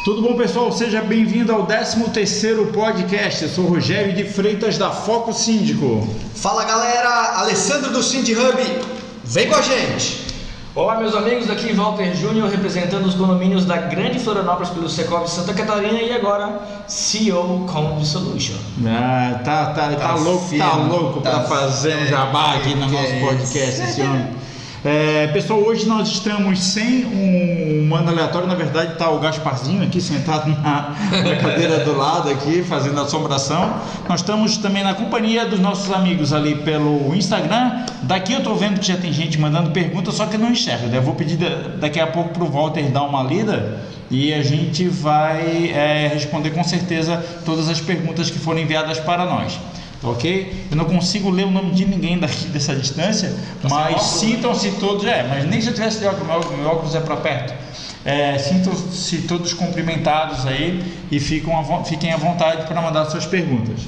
Tudo bom, pessoal? Seja bem-vindo ao 13º podcast. Eu sou o Rogério de Freitas, da Foco Síndico. Fala, galera! Alessandro do Cindy Hub. Vem com a gente! Olá, meus amigos, aqui Walter Júnior, representando os condomínios da Grande Florianópolis pelo Secov Santa Catarina e agora CEO Condi Solution. Tá louco para fazer um jabá aqui no nosso podcast esse homem. Pessoal, hoje nós estamos sem um mano aleatório. Na verdade está o Gasparzinho aqui sentado na cadeira do lado aqui, fazendo assombração. Nós estamos também na companhia dos nossos amigos ali pelo Instagram. Daqui eu estou vendo que já tem gente mandando perguntas, só que eu não enxergo, né? Eu vou pedir daqui a pouco para o Walter dar uma lida e a gente vai responder com certeza todas as perguntas que foram enviadas para nós. Ok? Eu não consigo ler o nome de ninguém daqui dessa distância, mas sintam-se todos, mas nem se eu tivesse de óculos, meu óculos é para perto. Sintam-se todos cumprimentados aí e fiquem à vontade para mandar suas perguntas.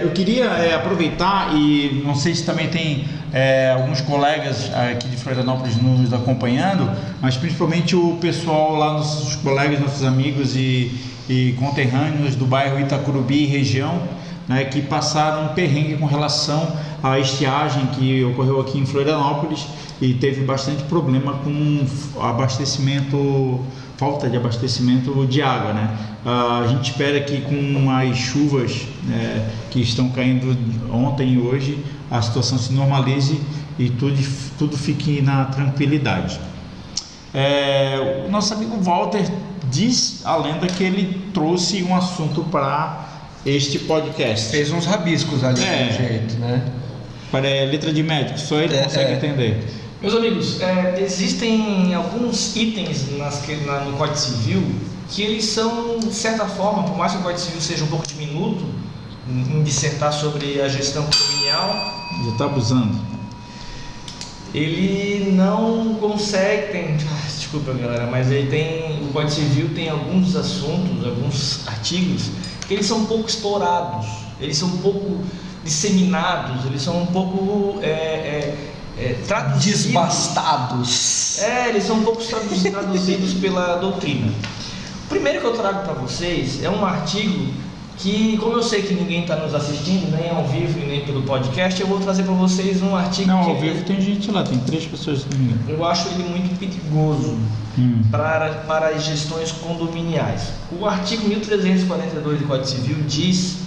Eu queria aproveitar, e não sei se também tem alguns colegas aqui de Florianópolis nos acompanhando, mas principalmente o pessoal lá, nossos colegas, nossos amigos e conterrâneos do bairro Itacurubi e região, né, que passaram um perrengue com relação à estiagem que ocorreu aqui em Florianópolis e teve bastante problema com falta de abastecimento de água, né? A gente espera que com as chuvas que estão caindo ontem e hoje a situação se normalize e tudo fique na tranquilidade. O nosso amigo Walter diz a lenda que ele trouxe um assunto para este podcast. Fez uns rabiscos ali do jeito, né? Para letra de médico, só ele consegue entender. Meus amigos, existem alguns itens no Código Civil que eles são, de certa forma, por mais que o Código Civil seja um pouco diminuto em dissertar sobre a gestão condominial, já está abusando. Ele não consegue, desculpa galera, mas o Código Civil tem alguns assuntos, alguns artigos que eles são um pouco explorados, eles são um pouco disseminados, eles são um pouco traduzidos, desbastados. Eles são um pouco traduzidos pela doutrina. O primeiro que eu trago para vocês é um artigo que, como eu sei que ninguém está nos assistindo, nem ao vivo e nem pelo podcast, eu vou trazer para vocês um artigo. Não, ao vivo tem gente lá, tem 3 pessoas comigo. Eu acho ele muito perigoso para as gestões condominiais. O artigo 1342 do Código Civil diz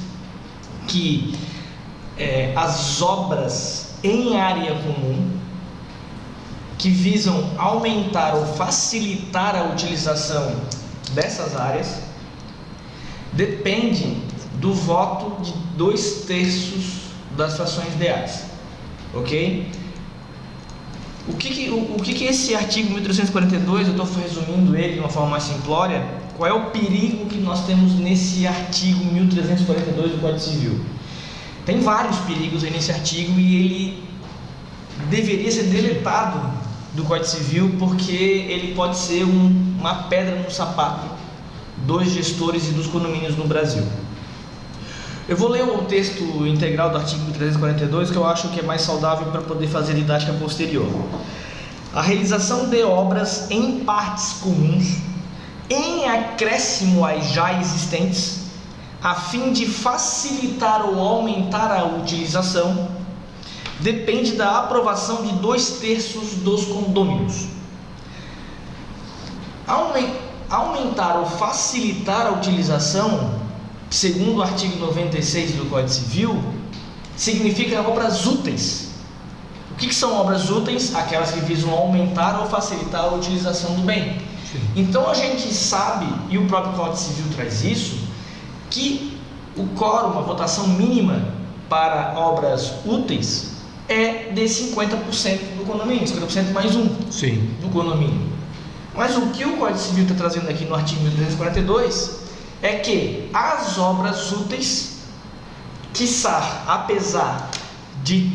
que as obras em área comum que visam aumentar ou facilitar a utilização dessas áreas depende do voto de 2/3 das frações ideais, ok? O que esse artigo 1342, eu estou resumindo ele de uma forma mais simplória, qual é o perigo que nós temos nesse artigo 1342 do Código Civil? Tem vários perigos aí nesse artigo e ele deveria ser deletado do Código Civil porque ele pode ser uma pedra no sapato dos gestores e dos condomínios no Brasil. Eu vou ler o texto integral do artigo 342, que eu acho que é mais saudável para poder fazer didática posterior. A realização de obras em partes comuns, em acréscimo às já existentes, a fim de facilitar ou aumentar a utilização, depende da aprovação de 2/3 dos condôminos. Aumentar ou facilitar a utilização, segundo o artigo 96 do Código Civil, significa obras úteis. O que são obras úteis? Aquelas que visam aumentar ou facilitar a utilização do bem. Sim. Então a gente sabe, e o próprio Código Civil traz isso, que o quórum, a votação mínima para obras úteis é de 50% do condomínio, 50% mais um. Sim. Do condomínio. Mas o que o Código Civil está trazendo aqui no artigo 1342 é que as obras úteis, quiçá, apesar de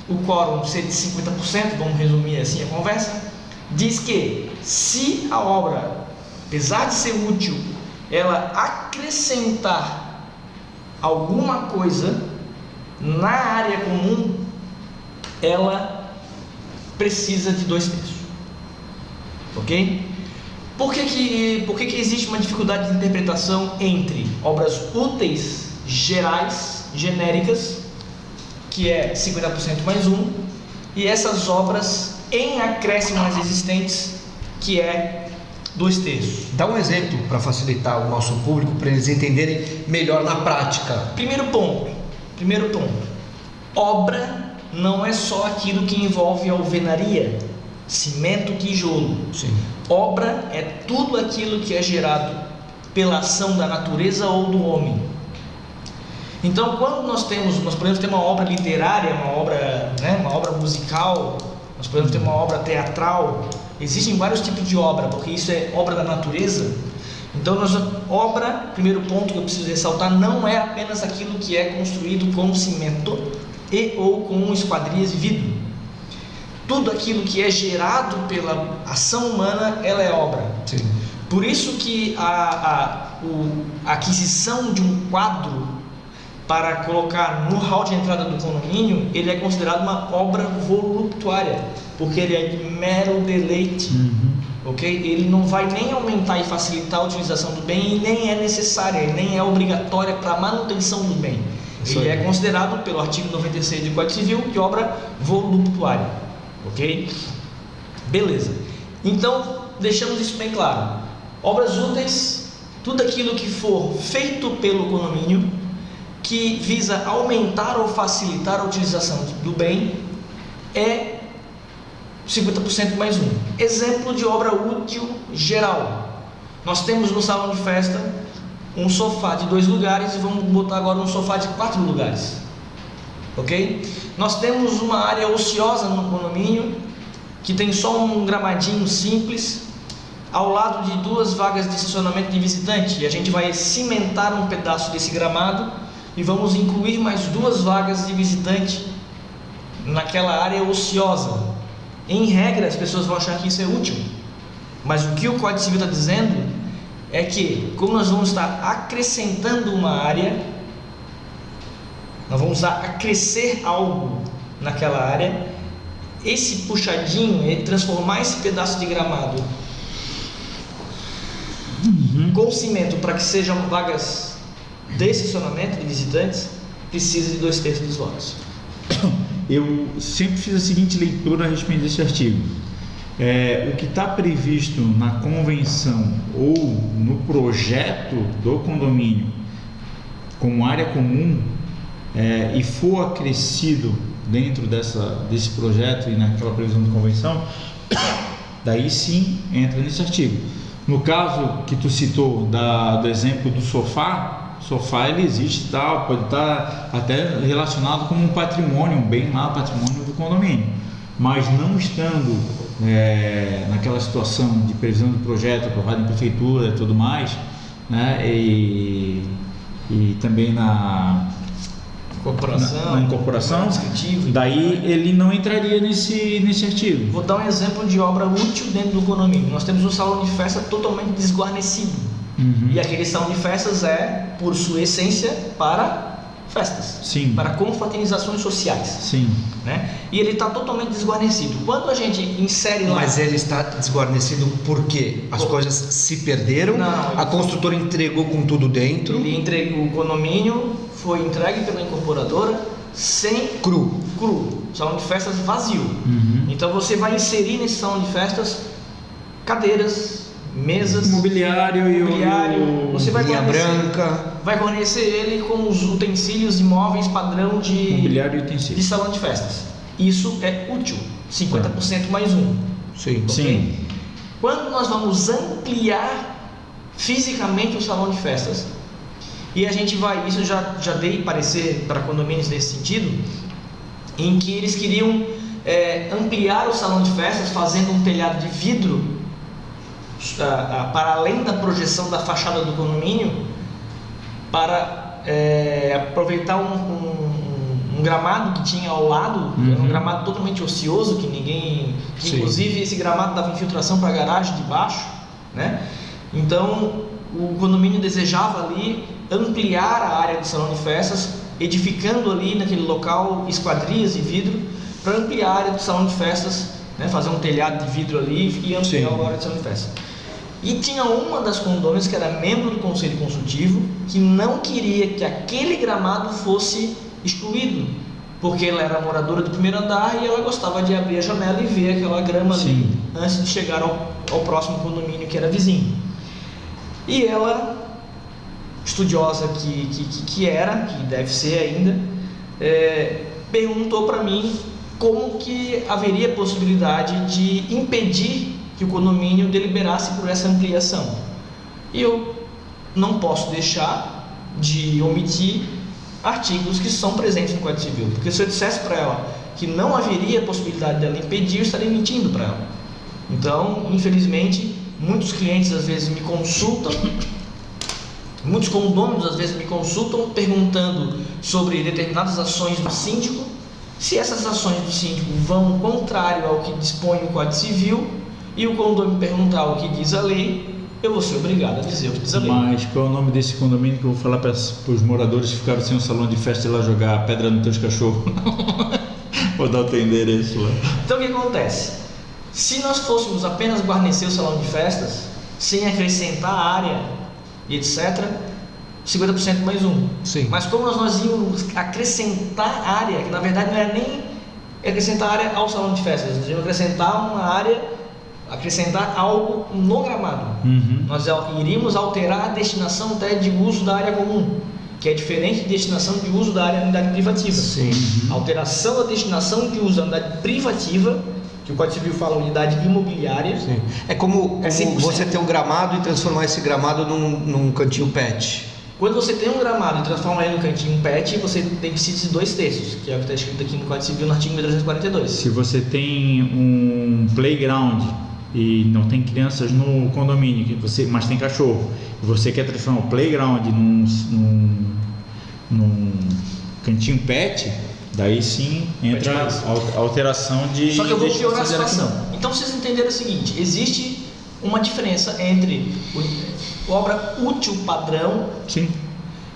o quórum ser de 50%, vamos resumir assim a conversa, diz que se a obra, apesar de ser útil, ela acrescentar alguma coisa na área comum, ela precisa de 2/3. Ok? Por que existe uma dificuldade de interpretação entre obras úteis gerais, genéricas, que é 50% mais 1, e essas obras em acréscimo às existentes, que é 2/3? Dá um exemplo para facilitar o nosso público, para eles entenderem melhor na prática. Primeiro ponto. Obra não é só aquilo que envolve alvenaria, cimento, tijolo. Sim. Obra é tudo aquilo que é gerado pela ação da natureza ou do homem. Então, quando nós podemos ter uma obra literária, uma obra musical, nós podemos ter uma obra teatral. Existem vários tipos de obra, porque isso é obra da natureza. Então, obra, primeiro ponto que eu preciso ressaltar, não é apenas aquilo que é construído com cimento e ou com esquadrias de vidro. Tudo aquilo que é gerado pela ação humana, ela é obra. Sim. Por isso que a aquisição de um quadro para colocar no hall de entrada do condomínio, ele é considerado uma obra voluptuária, porque ele é de mero deleite. Ok? Ele não vai nem aumentar e facilitar a utilização do bem, e nem é necessária, e nem é obrigatória para a manutenção do bem. Ele é considerado pelo artigo 96 do Código Civil de obra voluptuária. Ok? Beleza. Então, deixamos isso bem claro. Obras úteis, tudo aquilo que for feito pelo condomínio, que visa aumentar ou facilitar a utilização do bem, é 50% mais 1. Exemplo de obra útil geral. Nós temos no salão de festa um sofá de 2 lugares e vamos botar agora um sofá de 4 lugares. Ok? Nós temos uma área ociosa no condomínio que tem só um gramadinho simples ao lado de 2 vagas de estacionamento de visitante, e a gente vai cimentar um pedaço desse gramado e vamos incluir mais 2 vagas de visitante naquela área ociosa. Em regra, as pessoas vão achar que isso é útil, mas o que o Código Civil está dizendo é que, como nós vamos estar acrescentando uma área, nós vamos acrescer algo naquela área, esse puxadinho, transformar esse pedaço de gramado com cimento para que sejam vagas de estacionamento de visitantes, precisa de 2/3 dos votos. Eu sempre fiz a seguinte leitura a respeito desse artigo. O que está previsto na convenção ou no projeto do condomínio como área comum e for acrescido dentro desse projeto e naquela previsão de convenção, daí sim entra nesse artigo. No caso que tu citou do exemplo do sofá, ele existe, pode estar até relacionado como um patrimônio, um bem lá, patrimônio do condomínio, mas não estando naquela situação de previsão do projeto aprovado em prefeitura e tudo mais, né, e também na incorporação, daí ele não entraria nesse artigo. Vou dar um exemplo de obra útil dentro do condomínio. Nós temos um salão de festa totalmente desguarnecido. E aquele salão de festas é, por sua essência, para festas. Sim. Para confraternizações sociais. Sim. Né? E ele está totalmente desguarnecido. Quando a gente insere lá... Mas ele está desguarnecido por quê? As coisas se perderam? Não, a construtora entregou com tudo dentro? Ele entregou, o condomínio foi entregue pela incorporadora sem... Cru. Salão de festas vazio. Então você vai inserir nesse salão de festas cadeiras, mesas, mobiliário, você vai linha branca, vai guarnecer ele com os utensílios e móveis padrão de mobiliário e utensílios de salão de festas. Isso é útil, 50% mais 1. Sim. Okay? Sim. Quando nós vamos ampliar fisicamente o salão de festas, e a gente vai, isso já dei parecer para condomínios nesse sentido, em que eles queriam ampliar o salão de festas fazendo um telhado de vidro para além da projeção da fachada do condomínio, para aproveitar um gramado que tinha ao lado, que era um gramado totalmente ocioso, que inclusive esse gramado dava infiltração para a garagem de baixo, né? Então o condomínio desejava ali ampliar a área do salão de festas, edificando ali naquele local esquadrias de vidro para ampliar a área do salão de festas, né? Fazer um telhado de vidro ali e ampliar a área do salão de festas. E tinha uma das condôminas que era membro do conselho consultivo que não queria que aquele gramado fosse excluído, porque ela era moradora do primeiro andar e ela gostava de abrir a janela e ver aquela grama ali antes de chegar ao próximo condomínio que era vizinho. E ela, estudiosa que era, que deve ser ainda, perguntou para mim como que haveria possibilidade de impedir que o condomínio deliberasse por essa ampliação. E eu não posso deixar de omitir artigos que são presentes no Código Civil, porque se eu dissesse para ela que não haveria possibilidade dela impedir, eu estaria mentindo para ela. Então, infelizmente, muitos clientes às vezes me consultam, muitos condôminos às vezes me consultam perguntando sobre determinadas ações do síndico. Se essas ações do síndico vão contrário ao que dispõe o Código Civil e o condomínio perguntar o que diz a lei, eu vou ser obrigado a dizer o que diz a lei. Mas qual é o nome desse condomínio que eu vou falar para os moradores que ficaram sem um salão de festa e lá jogar pedra nos teus cachorros? Vou dar o teu endereço lá. Então o que acontece? Se nós fôssemos apenas guarnecer o salão de festas, sem acrescentar área e etc., 50% mais um. Sim. Mas como nós íamos acrescentar área, que na verdade não era nem acrescentar área ao salão de festas, nós íamos acrescentar uma área, acrescentar algo no gramado. Nós iríamos alterar a destinação até de uso da área comum, que é diferente de destinação de uso da área da unidade privativa. Sim. Alteração da destinação de uso da unidade privativa, que o Código Civil fala unidade imobiliária. Sim. É como 100%. Você ter um gramado e transformar esse gramado num cantinho pet. Quando você tem um gramado e transforma ele num cantinho pet, você precisa de 2/3, que é o que está escrito aqui no Código Civil, no artigo 1342. Se você tem um playground e não tem crianças no condomínio, mas tem cachorro, e você quer transformar o playground num cantinho pet, daí sim entra a alteração de... Só que eu vou piorar a situação. Então vocês entenderam o seguinte: existe uma diferença entre a obra útil padrão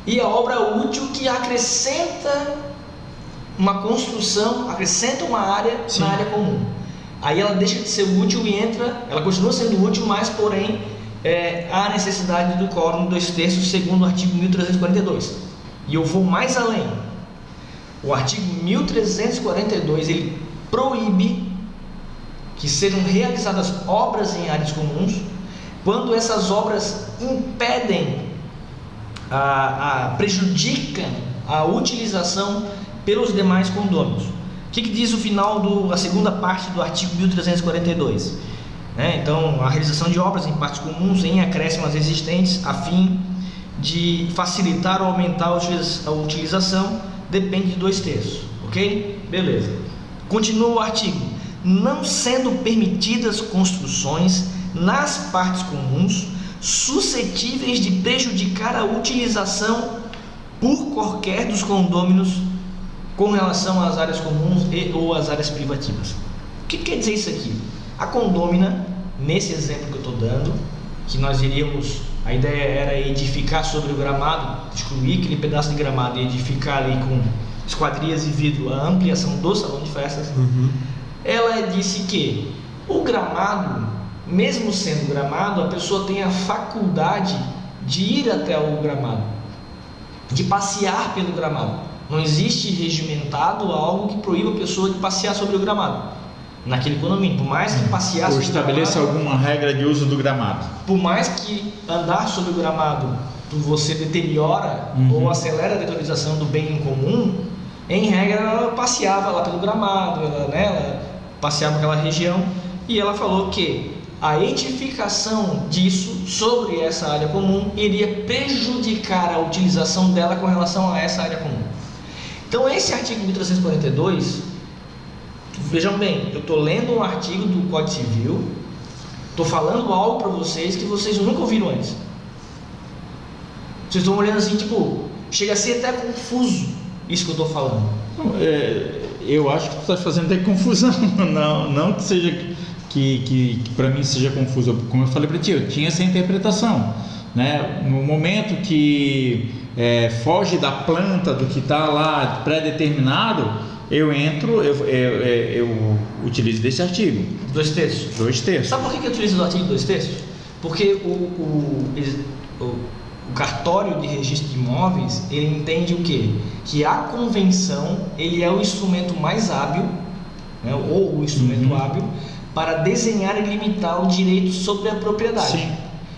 e a obra útil que acrescenta uma construção, acrescenta uma área na área comum. Aí ela deixa de ser útil e ela continua sendo útil, mas porém há necessidade do quórum 2/3 segundo o artigo 1342. E eu vou mais além. O artigo 1342 ele proíbe que sejam realizadas obras em áreas comuns quando essas obras impedem, prejudicam a utilização pelos demais condôminos. O que diz o final a segunda parte do artigo 1342? Então, a realização de obras em partes comuns em acréscimo às existentes a fim de facilitar ou aumentar a utilização depende de 2/3, ok? Beleza. Continua o artigo: não sendo permitidas construções nas partes comuns suscetíveis de prejudicar a utilização por qualquer dos condôminos com relação às áreas comuns ou às áreas privativas. O que quer dizer isso aqui? A condômina, nesse exemplo que eu estou dando, que nós iríamos, a ideia era edificar sobre o gramado, excluir aquele pedaço de gramado e edificar ali com esquadrias e vidro a ampliação do salão de festas. Ela disse que o gramado, mesmo sendo gramado, a pessoa tem a faculdade de ir até o gramado, de passear pelo gramado. Não existe regimentado algo que proíba a pessoa de passear sobre o gramado naquele condomínio, por mais que passear ou estabeleça alguma regra de uso do gramado. Por mais que andar sobre o gramado você deteriora ou acelera a deteriorização do bem em comum, em regra ela passeava lá pelo gramado, ela passeava naquela região, e ela falou que a edificação disso sobre essa área comum iria prejudicar a utilização dela com relação a essa área comum. Então esse artigo 1342, vejam bem, eu estou lendo um artigo do Código Civil, estou falando algo para vocês que vocês nunca ouviram antes. Vocês estão olhando assim, chega a ser até confuso isso que eu estou falando. Eu acho que tu estás fazendo até confusão, não que seja que para mim seja confuso. Como eu falei para ti, eu tinha essa interpretação, né? No momento que foge da planta do que está lá pré-determinado, eu utilizo desse artigo 2/3. 2/3. Sabe por que eu utilizo o artigo 2/3? Porque o cartório de registro de imóveis, ele entende o quê? Que a convenção, ele é o instrumento mais hábil, né, ou o instrumento hábil, para desenhar e limitar o direito sobre a propriedade. Sim.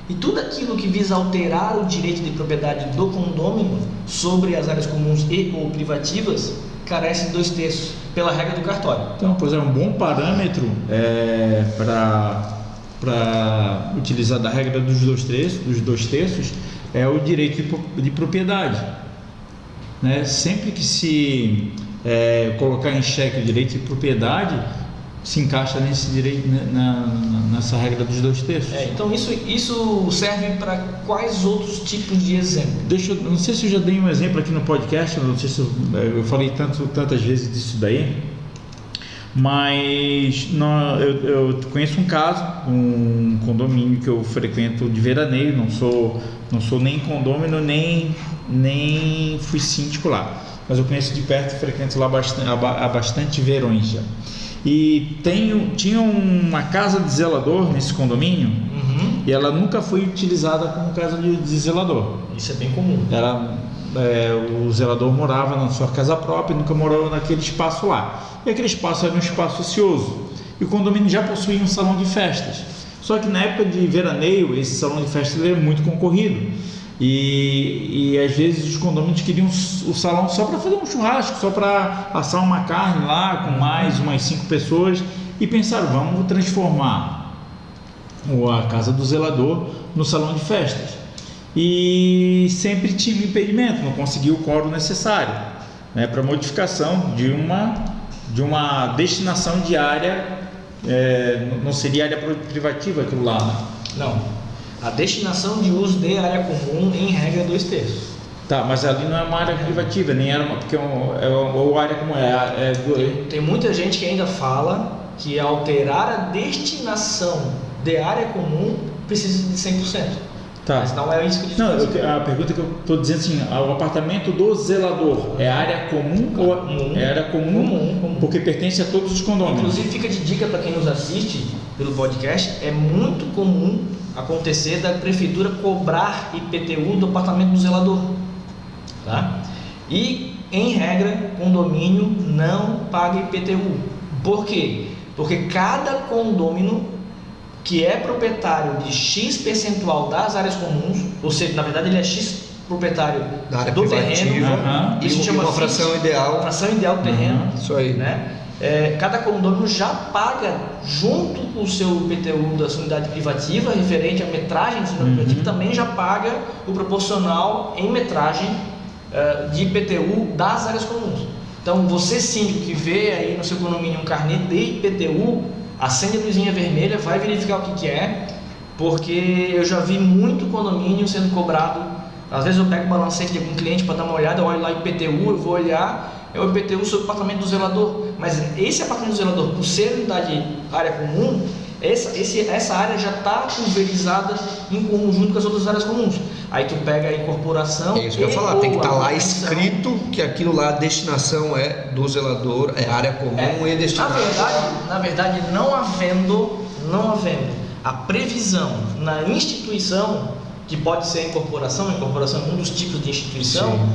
E tudo aquilo que visa alterar o direito de propriedade do condômino sobre as áreas comuns e ou privativas, carece de 2/3, pela regra do cartório. Então, pois é, um bom parâmetro para utilizar da regra dos 2/3 é o direito de propriedade, né? Sempre que se colocar em xeque o direito de propriedade, se encaixa nesse direito, nessa regra dos 2/3. Então isso serve para quais outros tipos de exemplo? Não sei se eu já dei um exemplo aqui no podcast, não sei se eu falei tantas vezes disso daí, mas eu conheço um caso, um condomínio que eu frequento de veraneio, não sou nem condômino, nem fui síndico lá, mas eu conheço de perto e frequento lá há bastante verões já. E tinha uma casa de zelador nesse condomínio, e ela nunca foi utilizada como casa de zelador. Isso é bem comum. O zelador morava na sua casa própria e nunca morou naquele espaço lá. E aquele espaço era um espaço ocioso. E o condomínio já possuía um salão de festas. Só que na época de veraneio, esse salão de festas era muito concorrido. E às vezes os condomínios queriam o salão só para fazer um churrasco, só para assar uma carne lá com mais umas 5 pessoas, e pensaram, vamos transformar a casa do zelador no salão de festas. E sempre tinha um impedimento, não conseguia o quórum necessário, né, para modificação de uma destinação de área, não seria área privativa aquilo lá, né? Não. A destinação de uso de área comum, em regra, 2/3. Tá, mas ali não é uma área privativa, nem era porque ou área como Tem muita gente que ainda fala que alterar a destinação de área comum precisa de 100%. Tá. Mas não é isso que diz. Não, a pergunta que eu estou dizendo assim, o apartamento do zelador é área comum ou é área comum? Porque pertence a todos os condôminos. Inclusive fica de dica para quem nos assiste pelo podcast, é muito comum acontecer da prefeitura cobrar IPTU do apartamento do zelador, tá? E em regra, condomínio não paga IPTU. Por quê? Porque cada condômino que é proprietário de X percentual das áreas comuns, ou seja, na verdade ele é X proprietário da área do privativa, terreno, isso chama uma fração ideal. Fração ideal do terreno, isso aí, né? Cada condômino já paga junto com o seu IPTU da sua unidade privativa, referente à metragem da sua unidade privativa, também já paga o proporcional em metragem de IPTU das áreas comuns. Então, você síndico que vê aí no seu condomínio um carnê de IPTU, acende a luzinha vermelha, vai verificar o que é, porque eu já vi muito condomínio sendo cobrado. Às vezes eu pego o balancete de algum cliente para dar uma olhada, eu olho lá IPTU, eu vou olhar, é o IPTU sobre o apartamento do zelador, mas esse apartamento do zelador, por ser unidade área comum, essa área já está pulverizada em conjunto com as outras áreas comuns. Aí tu pega a incorporação. É isso que eu ia falar, tem que estar lá escrito que aquilo lá, a destinação é do zelador, é área comum e destinação. Na verdade, não havendo a previsão na instituição, que pode ser a incorporação é um dos tipos de instituição. Sim.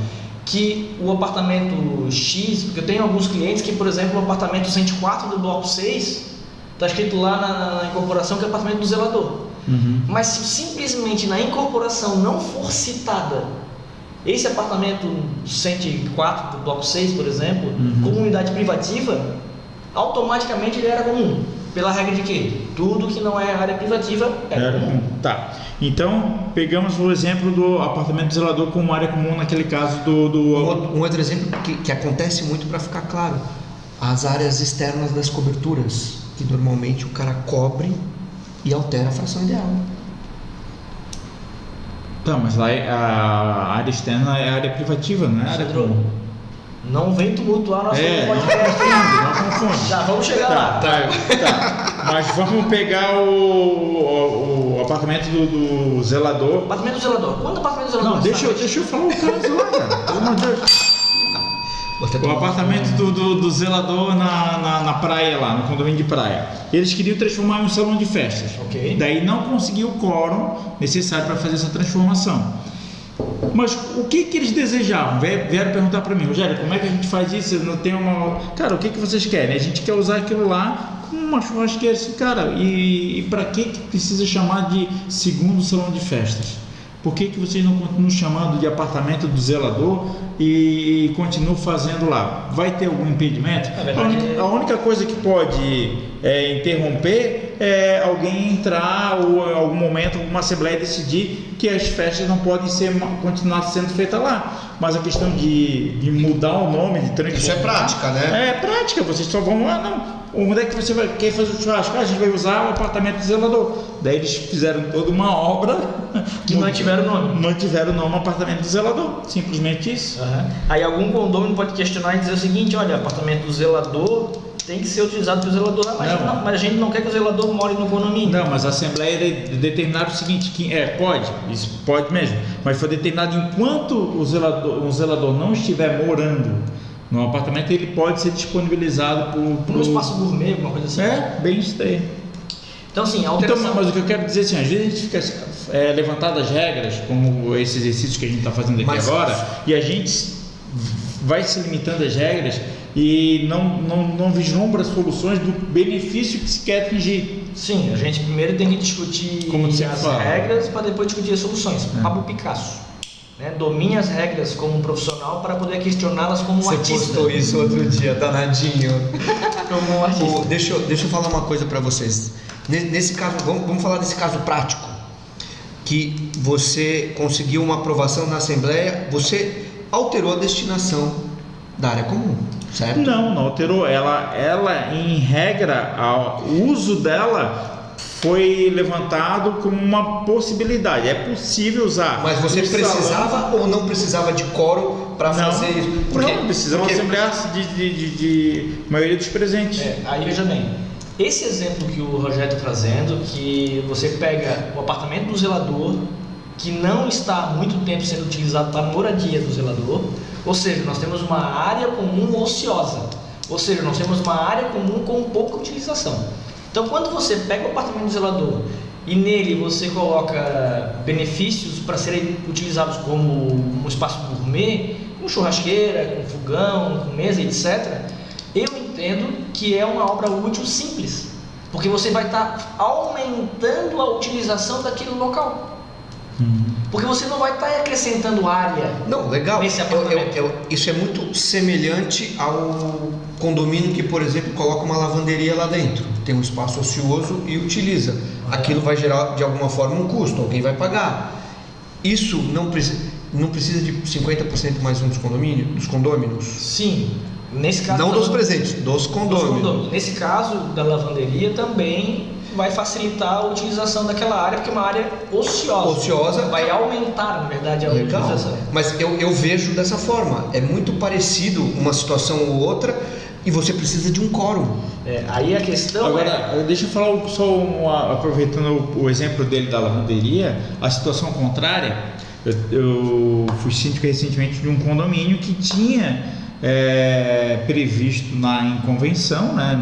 Que o apartamento X, porque eu tenho alguns clientes que, por exemplo, o apartamento 104 do bloco 6 está escrito lá na incorporação que é o apartamento do zelador. Mas se simplesmente na incorporação não for citada esse apartamento 104 do bloco 6, por exemplo, como unidade privativa, automaticamente ele era comum. Pela regra de quê? Tudo que não é área privativa é comum. Tá. Então, pegamos o exemplo do apartamento do zelador como área comum naquele caso Um outro exemplo que acontece muito, para ficar claro, as áreas externas das coberturas, que normalmente o cara cobre e altera a fração ideal. Tá, mas lá a área externa é área privativa, não é área comum. Não vem tumultuar nosso podcast. Não confunde. Já vamos chegar lá. Tá. Mas vamos pegar o apartamento do zelador. Apartamento do zelador. Quando o apartamento do zelador? Não, deixa eu falar o caso lá, cara. Pelo amor de Deus. O apartamento do zelador na praia lá, no condomínio de praia. Eles queriam transformar em um salão de festas. Ok. Daí não conseguiu o quórum necessário para fazer essa transformação. Mas o que eles desejavam? Vieram perguntar para mim, Rogério, como é que a gente faz isso? Não tem uma... Cara, o que vocês querem? A gente quer usar aquilo lá como uma churrasqueira. Assim, cara, e para que precisa chamar de segundo salão de festas? Por que vocês não continuam chamando de apartamento do zelador e continuam fazendo lá? Vai ter algum impedimento? A única coisa que pode interromper é alguém entrar ou em algum momento alguma assembleia decidir que as festas não podem continuar sendo feitas lá. Mas a questão de mudar o nome, de transformar... Isso é prática, né? É prática, vocês só vão lá, não. Onde é que você quer fazer o churrasco? A gente vai usar o apartamento do zelador. Daí eles fizeram toda uma obra que mantiveram o nome. Mantiveram o nome apartamento do zelador. Simplesmente isso. Uhum. Aí algum condomínio pode questionar e dizer o seguinte: olha, apartamento do zelador tem que ser utilizado pelo zelador. Mas a gente não quer que o zelador more no condomínio. Não, mas a Assembleia determinaram o seguinte: que pode, isso pode mesmo, mas foi determinado enquanto o zelador não estiver morando no apartamento, ele pode ser disponibilizado por um espaço gourmet, alguma coisa assim. Bem isso daí. Então, assim, a alteração... Mas o que eu quero dizer assim, às vezes a gente fica levantando as regras, como esse exercício que a gente está fazendo aqui agora, e a gente vai se limitando às regras e não vislumbra soluções do benefício que se quer atingir. Sim, a gente primeiro tem que discutir as regras para depois discutir as soluções. Pablo Picasso. Domine as regras como um profissional para poder questioná-las como um artista. Você postou isso outro dia, danadinho. Como um artista. Deixa eu falar uma coisa para vocês. Nesse caso, vamos falar desse caso prático, que você conseguiu uma aprovação na Assembleia, você alterou a destinação da área comum, certo? Não alterou. Ela em regra, o uso dela foi levantado como uma possibilidade. É possível usar. Mas você precisava ou não precisava de quórum para fazer isso? Não, precisa uma assembleia de maioria dos presentes. Aí veja bem, esse exemplo que o Rogério está trazendo, que você pega o apartamento do zelador, que não está há muito tempo sendo utilizado para a moradia do zelador, ou seja, nós temos uma área comum ociosa, ou seja, nós temos uma área comum com pouca utilização. Então, quando você pega o apartamento do zelador e nele você coloca benefícios para serem utilizados como um espaço gourmet, com churrasqueira, com fogão, com mesa, etc., eu entendo que é uma obra útil simples, porque você vai estar aumentando a utilização daquele local. Porque você não vai estar acrescentando área. Não, legal. Nesse apartamento. Isso é muito semelhante ao condomínio que, por exemplo, coloca uma lavanderia lá dentro. Tem um espaço ocioso e utiliza. Aquilo vai gerar de alguma forma um custo, alguém vai pagar. Isso não precisa de 50% mais um dos condôminos? Sim. Nesse caso, não dos presentes, dos condôminos. Nesse caso da lavanderia também vai facilitar a utilização daquela área, porque é uma área ociosa. Vai aumentar, na verdade, a utilização. Mas eu vejo dessa forma. É muito parecido uma situação ou outra e você precisa de um quórum. Aí a questão Agora, deixa eu falar só aproveitando o exemplo dele da lavanderia, a situação contrária. Eu fui síndico recentemente de um condomínio que tinha previsto em convenção, né,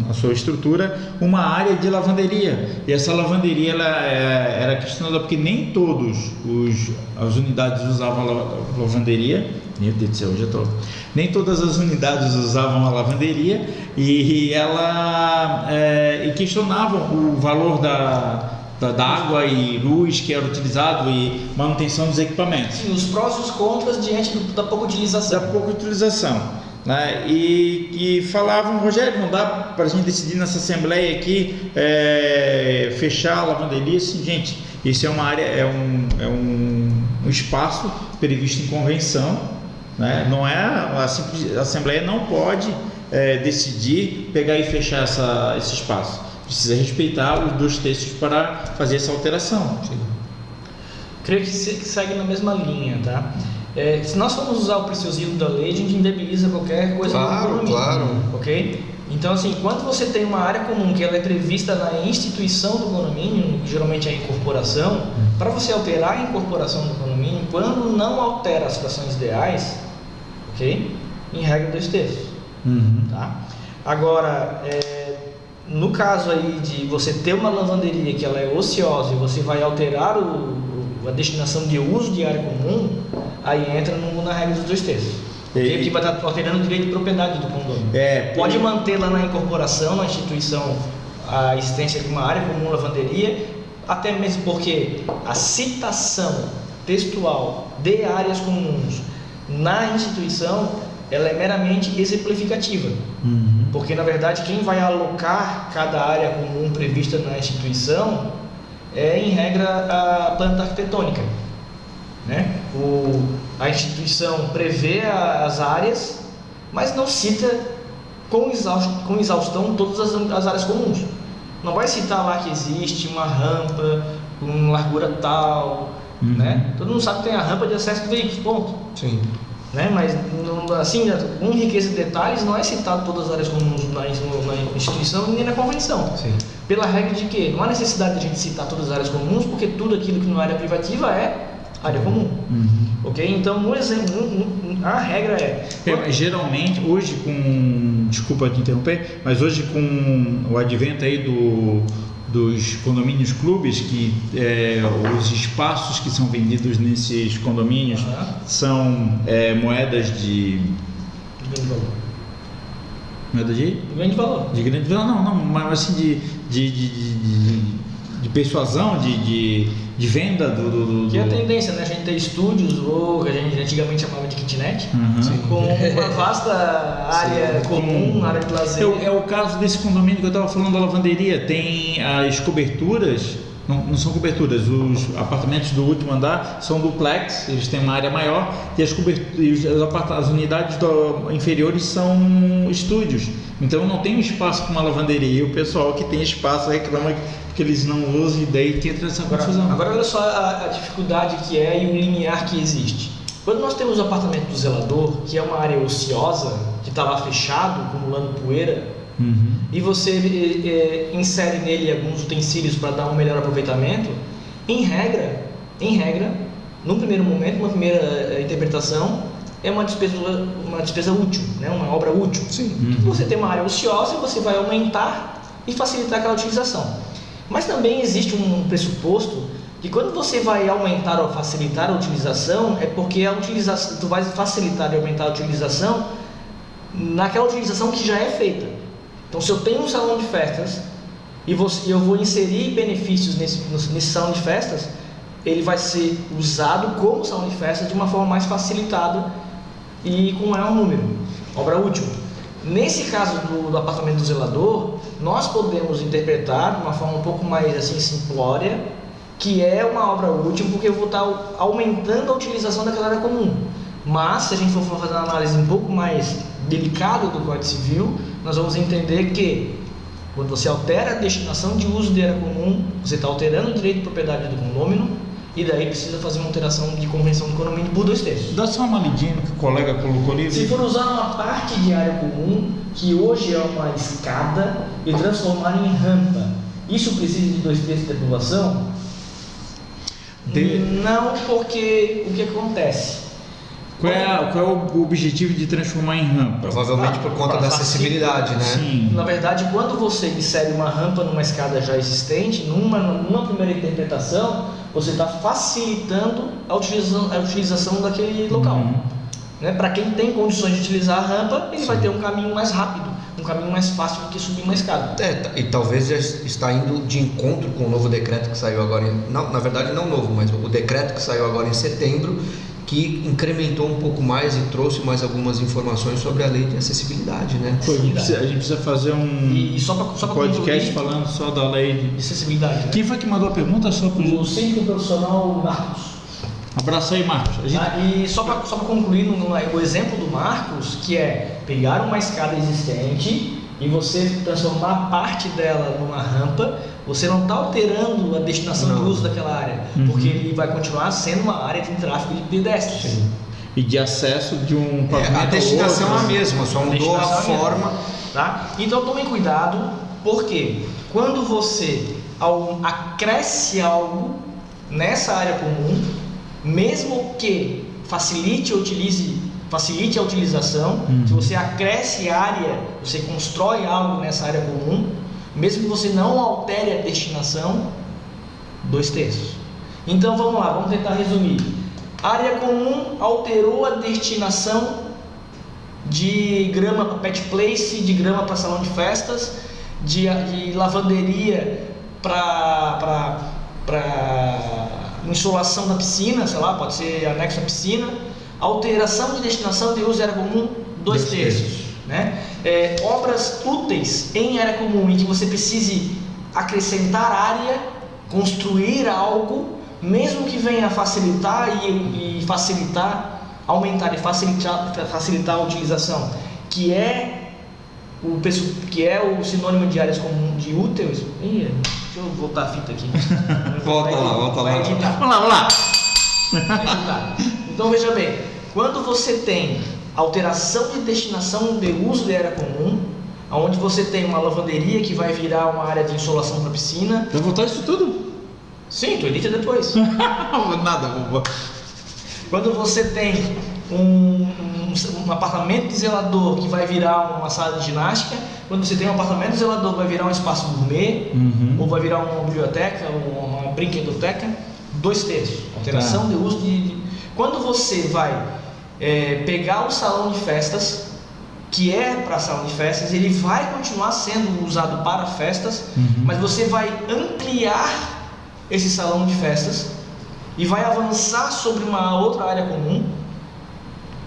na sua estrutura, uma área de lavanderia. E essa lavanderia era questionada porque nem todas as unidades usavam a lavanderia. Meu Deus do céu, nem todas as unidades usavam a lavanderia e questionavam o valor da água e luz que era utilizado e manutenção dos equipamentos. Sim, os prós e os contras diante da pouca utilização. Né? E falavam, Rogério, não dá para a gente decidir nessa assembleia aqui fechar a lavanderia? Assim, gente, isso é uma área, é um espaço previsto em convenção, né? Não é a assembleia não pode decidir pegar e fechar esse espaço. Precisa respeitar os 2 terços para fazer essa alteração. Sim. Creio que segue na mesma linha, tá? Se nós formos usar o preciosismo da lei, a gente inviabiliza qualquer coisa no condomínio. Claro. Ok? Então, assim, quando você tem uma área comum que ela é prevista na instituição do condomínio, que geralmente é a incorporação, para você alterar a incorporação do condomínio, quando não altera as frações ideais, ok? Em regra 2/3. Tá? Agora, no caso aí de você ter uma lavanderia que ela é ociosa e você vai alterar a destinação de uso de área comum, aí entra na regra dos 2/3. Que vai estar alterando o direito de propriedade do condomínio. Pode manter lá na incorporação, na instituição, a existência de uma área comum lavanderia, até mesmo porque a citação textual de áreas comuns na instituição, ela é meramente exemplificativa. Porque na verdade quem vai alocar cada área comum prevista na instituição é em regra a planta arquitetônica, né? A instituição prevê as áreas, mas não cita com exaustão todas as áreas comuns. Não vai citar lá que existe uma rampa com largura tal, né? Todo mundo sabe que tem a rampa de acesso do veículo, ponto. Sim. Né? Mas assim, com riqueza de detalhes, não é citado todas as áreas comuns na instituição nem na convenção. Sim. Pela regra de que não há necessidade de a gente citar todas as áreas comuns, porque tudo aquilo que não é área privativa é área comum. Ok? Então, no exemplo, a regra geralmente, hoje desculpa te interromper, mas hoje com o advento aí dos condomínios clubes, que os espaços que são vendidos nesses condomínios são moedas de grande valor. Moeda de Grande valor. De grande valor, não, mas assim de persuasão, de venda do... Que é a tendência, né? A gente ter estúdios, ou que a gente antigamente chamava de kitnet, com uma vasta área comum, área de lazer. É o caso desse condomínio que eu estava falando da lavanderia. Tem as coberturas, não são coberturas, os apartamentos do último andar são duplex, eles têm uma área maior, e as unidades inferiores são estúdios. Então não tem um espaço para uma lavanderia, e o pessoal que tem espaço reclama que eles não usam, e daí que entra essa confusão. Agora olha só a dificuldade que é e o limiar que existe. Quando nós temos o apartamento do zelador, que é uma área ociosa, que está lá fechado, acumulando poeira, e você insere nele alguns utensílios para dar um melhor aproveitamento, em regra, num primeiro momento, uma primeira interpretação, é uma despesa útil, né? Uma obra útil. Sim. Você tem uma área ociosa e você vai aumentar e facilitar aquela utilização. Mas também existe um pressuposto que quando você vai aumentar ou facilitar a utilização, é porque tu vai facilitar e aumentar a utilização naquela utilização que já é feita. Então, se eu tenho um salão de festas e eu vou inserir benefícios nesse salão de festas, ele vai ser usado como salão de festas de uma forma mais facilitada e com maior número, obra útil. Nesse caso do apartamento do zelador, nós podemos interpretar de uma forma um pouco mais assim simplória, que é uma obra útil porque eu vou estar aumentando a utilização daquela área comum. Mas se a gente for fazer uma análise um pouco mais delicada do Código Civil, nós vamos entender que quando você altera a destinação de uso de área comum, você está alterando o direito de propriedade do condômino, e daí precisa fazer uma alteração de convenção do condomínio por 2/3. Dá só uma lidinha no que o colega colocou ali. Se for usar uma parte de área comum, que hoje é uma escada, e transformar em rampa, isso precisa de 2/3 de aprovação? Não, porque o que acontece? Qual é o objetivo de transformar em rampa? Provavelmente por conta da acessibilidade, né? Sim. Na verdade, quando você insere uma rampa numa escada já existente, numa primeira interpretação, você está facilitando a utilização daquele local. Né? Para quem tem condições de utilizar a rampa, ele vai ter um caminho mais rápido, um caminho mais fácil do que subir uma escada. E talvez já está indo de encontro com o novo decreto que saiu agora, na verdade não novo, mas o decreto que saiu agora em setembro, que incrementou um pouco mais e trouxe mais algumas informações sobre a lei de acessibilidade, né? A gente precisa fazer só pra podcast concluir, falando só da lei de acessibilidade. Né? Quem foi que mandou a pergunta? O síndico profissional Marcos. Abraço aí, Marcos. E só para concluir o exemplo do Marcos, que é pegar uma escada existente e você transformar parte dela numa rampa, você não está alterando a destinação de uso daquela área, porque ele vai continuar sendo uma área de tráfego de pedestres. Sim. E de acesso de um pavimento a destinação ao outro. É a mesma, só mudou a forma. Tá? Então tomem cuidado, porque quando você acresce algo nessa área comum, mesmo que facilite ou utilize facilite a utilização. Se você acresce área, você constrói algo nessa área comum, mesmo que você não altere a destinação, 2/3. Então vamos lá, vamos tentar resumir. Área comum alterou a destinação de grama para pet place, de grama para salão de festas, de lavanderia para insolação da piscina, sei lá, pode ser anexo à piscina. Alteração de destinação de uso de área comum, 2/3, né? Obras úteis em área comum em que você precise acrescentar área, construir algo, mesmo que venha facilitar e facilitar, aumentar e facilitar a utilização, que é o sinônimo de áreas comuns de úteis. Deixa eu voltar a fita aqui. Volta lá. Vamos lá. Então veja bem, quando você tem alteração de destinação de uso de área comum, onde você tem uma lavanderia que vai virar uma área de insolação para piscina. Vai voltar isso tudo? Sim, tu edita depois. Nada, vovô. Quando você tem um apartamento de zelador que vai virar uma sala de ginástica, quando você tem um apartamento de zelador que vai virar um espaço gourmet, ou vai virar uma biblioteca, uma brinquedoteca, 2/3. Alteração de uso de... Quando você vai pegar o salão de festas, que é para salão de festas, ele vai continuar sendo usado para festas, mas você vai ampliar esse salão de festas e vai avançar sobre uma outra área comum,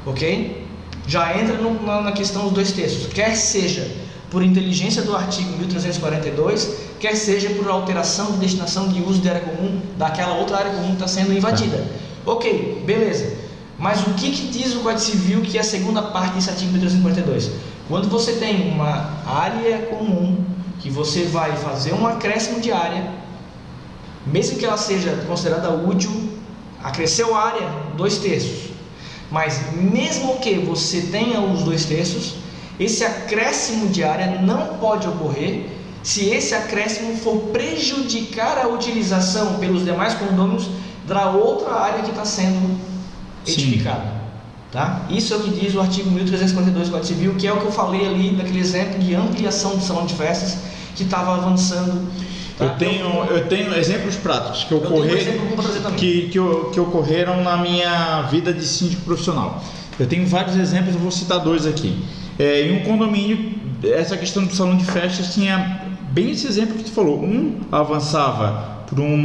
ok? Já entra na questão dos 2/3, quer seja por inteligência do artigo 1342, quer seja por alteração de destinação de uso de área comum daquela outra área comum que está sendo invadida. Ok, beleza. Mas o que diz o Código Civil que é a segunda parte desse artigo 1342? Quando você tem uma área comum que você vai fazer um acréscimo de área, mesmo que ela seja considerada útil, acresceu área, 2/3. Mas mesmo que você tenha os 2/3, esse acréscimo de área não pode ocorrer se esse acréscimo for prejudicar a utilização pelos demais condôminos da outra área que está sendo edificada. Tá? Isso é o que diz o artigo 1342 do Código Civil, que é o que eu falei ali daquele exemplo de ampliação do salão de festas que estava avançando. Tá? Eu tenho exemplos práticos que ocorreram na minha vida de síndico profissional. Eu tenho vários exemplos, eu vou citar 2 aqui. Em um condomínio, essa questão do salão de festas tinha bem esse exemplo que tu falou. Um avançava por um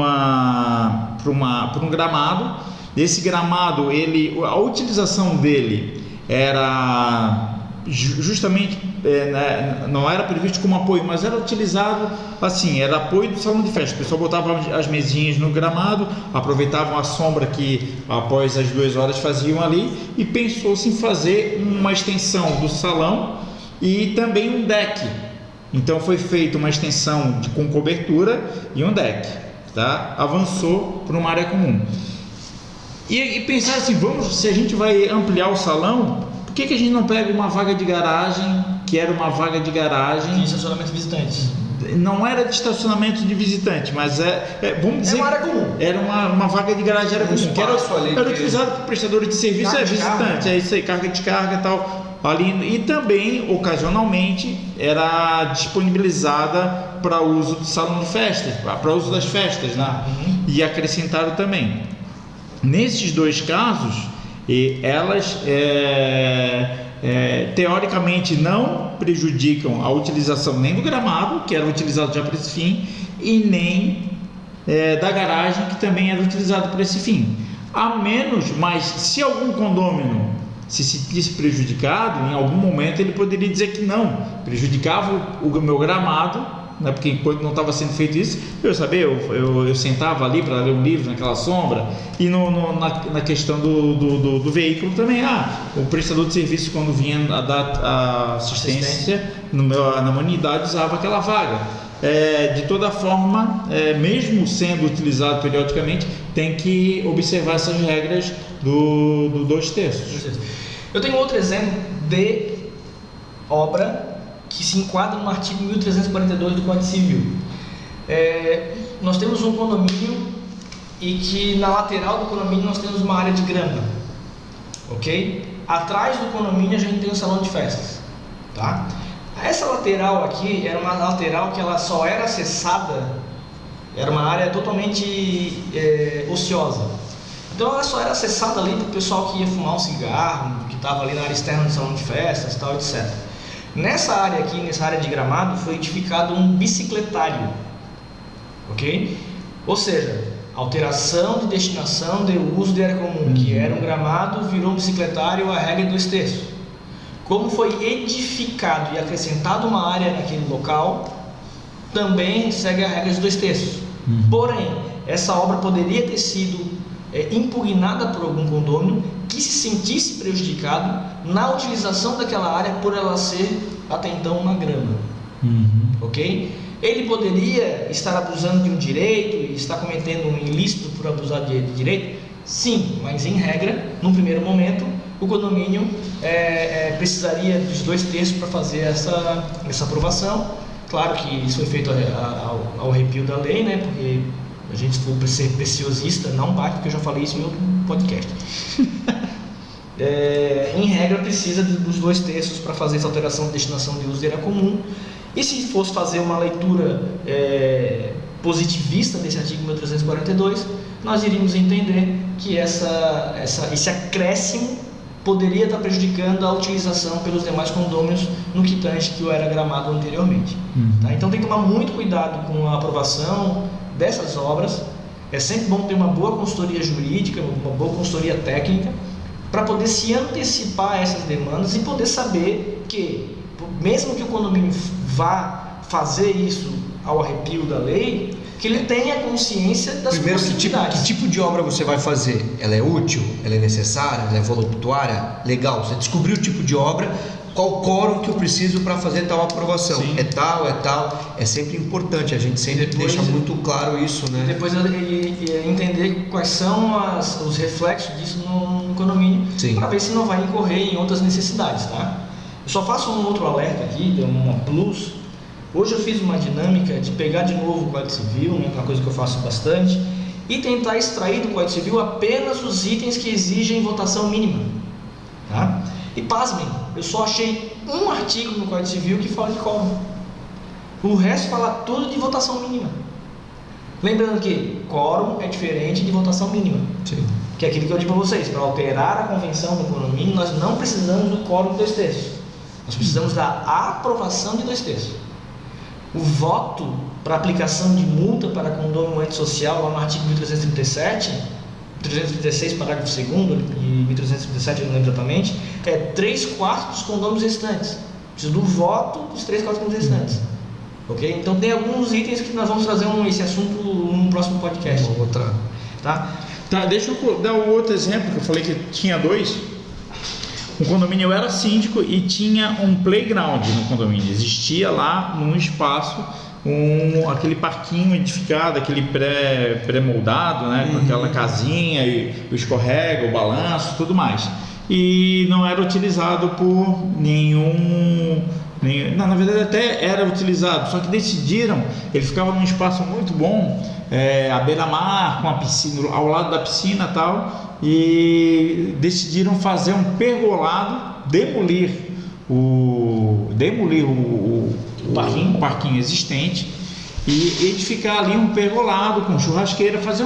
gramado. Esse gramado, a utilização dele era justamente, não era previsto como apoio, mas era utilizado assim, era apoio do salão de festa. O pessoal botava as mesinhas no gramado, aproveitavam a sombra que após as 2 horas faziam ali, e pensou-se em fazer uma extensão do salão e também um deck. Então foi feita uma extensão com cobertura e um deck, tá? Avançou para uma área comum. E pensar assim, se a gente vai ampliar o salão, por que a gente não pega uma vaga de garagem, que era uma vaga de garagem... De estacionamento de visitantes. Não era de estacionamento de visitante, mas vamos dizer... uma área comum. Era uma vaga de garagem, era comum, que era utilizado por prestadores de serviço, visitante, é isso aí, carga e descarga e tal. Ali, e também, ocasionalmente, era disponibilizada para uso do salão de festas, para uso das festas, né? E acrescentaram também. Nesses 2 casos, elas teoricamente não prejudicam a utilização nem do gramado, que era utilizado já para esse fim, e nem da garagem, que também era utilizado para esse fim. A menos, mas se algum condômino se sentisse prejudicado, em algum momento ele poderia dizer que não, prejudicava o meu gramado, né? Porque enquanto não estava sendo feito isso, eu sentava ali para ler um livro naquela sombra. E na questão do veículo também, o prestador de serviço, quando vinha a dar assistência na minha unidade, usava aquela vaga. De toda forma, mesmo sendo utilizado periodicamente, tem que observar essas regras do 2/3. Eu tenho outro exemplo de obra que se enquadra no artigo 1342 do Código Civil. Nós temos um condomínio e que na lateral do condomínio nós temos uma área de grama, ok? atrás do condomínio a gente tem o salão de festas, tá? Essa lateral aqui era uma lateral que ela só era acessada, era uma área totalmente ociosa. Então ela só era acessada ali para o pessoal que ia fumar um cigarro, que estava ali na área externa do salão de festas e tal, etc. Nessa área aqui, nessa área de gramado, foi edificado um bicicletário, ok? Ou seja, alteração de destinação de uso de área comum, que era um gramado, virou um bicicletário, a regra é 2/3. Como foi edificado e acrescentado uma área naquele local, também segue a regra de 2/3. Porém, essa obra poderia ter sido impugnada por algum condômino que se sentisse prejudicado na utilização daquela área por ela ser até então uma grama, ok? Ele poderia estar abusando de um direito e estar cometendo um ilícito por abusar de direito? Sim, mas em regra, num primeiro momento, o condomínio precisaria dos 2/3 para fazer essa aprovação. Claro que isso foi feito ao arrepio da lei, né? Porque a gente, se for ser preciosista, não bate, porque eu já falei isso em outro podcast. Em regra, precisa dos 2/3 para fazer essa alteração de destinação de uso de área comum. E se fosse fazer uma leitura positivista desse artigo 1342, nós iríamos entender que esse acréscimo poderia estar prejudicando a utilização pelos demais condôminos no que tange que era gramado anteriormente. Tá? Então tem que tomar muito cuidado com a aprovação dessas obras. É sempre bom ter uma boa consultoria jurídica, uma boa consultoria técnica, para poder se antecipar a essas demandas e poder saber que, mesmo que o condomínio vá fazer isso ao arrepio da lei, que ele tenha consciência das possibilidades. Que tipo de obra você vai fazer? Ela é útil? Ela é necessária? Ela é voluptuária? Legal, você descobriu o tipo de obra, qual quórum que eu preciso para fazer tal aprovação? Sim. É tal, é sempre importante, a gente sempre deixa muito claro isso, né? Depois entender quais são os reflexos disso no condomínio, para ver se não vai incorrer em outras necessidades, tá? Eu só faço um outro alerta aqui, uma plus. Hoje eu fiz uma dinâmica de pegar de novo o Código Civil, né, que é uma coisa que eu faço bastante, e tentar extrair do Código Civil apenas os itens que exigem votação mínima, tá? E pasmem, eu só achei um artigo no Código Civil que fala de quórum. O resto fala tudo de votação mínima. Lembrando que quórum é diferente de votação mínima. Sim. Que é aquilo que eu digo para vocês, para alterar a convenção do condomínio, nós não precisamos do quórum de 2/3. Nós precisamos da aprovação de 2/3. O voto para aplicação de multa para condomínio antissocial, lá no artigo 1337, 336, parágrafo 2º e 1337, eu não lembro exatamente, é 3/4 dos condôminos restantes. Precisa do voto dos 3/4 condôminos restantes. Ok? Então tem alguns itens que nós vamos trazer esse assunto no próximo podcast. Tá, deixa eu dar um outro exemplo, que eu falei que tinha dois. Um condomínio era síndico e tinha um playground no condomínio. Existia lá num espaço aquele parquinho edificado, aquele pré-moldado, né, com aquela casinha e o escorrega, o balanço, tudo mais. E não era utilizado por nenhum... Não, na verdade até era utilizado, só que decidiram, ele ficava num espaço muito bom, à beira-mar, com a piscina, ao lado da piscina e tal, e decidiram fazer um pergolado, demolir o parquinho existente e edificar ali um pergolado com churrasqueira, fazer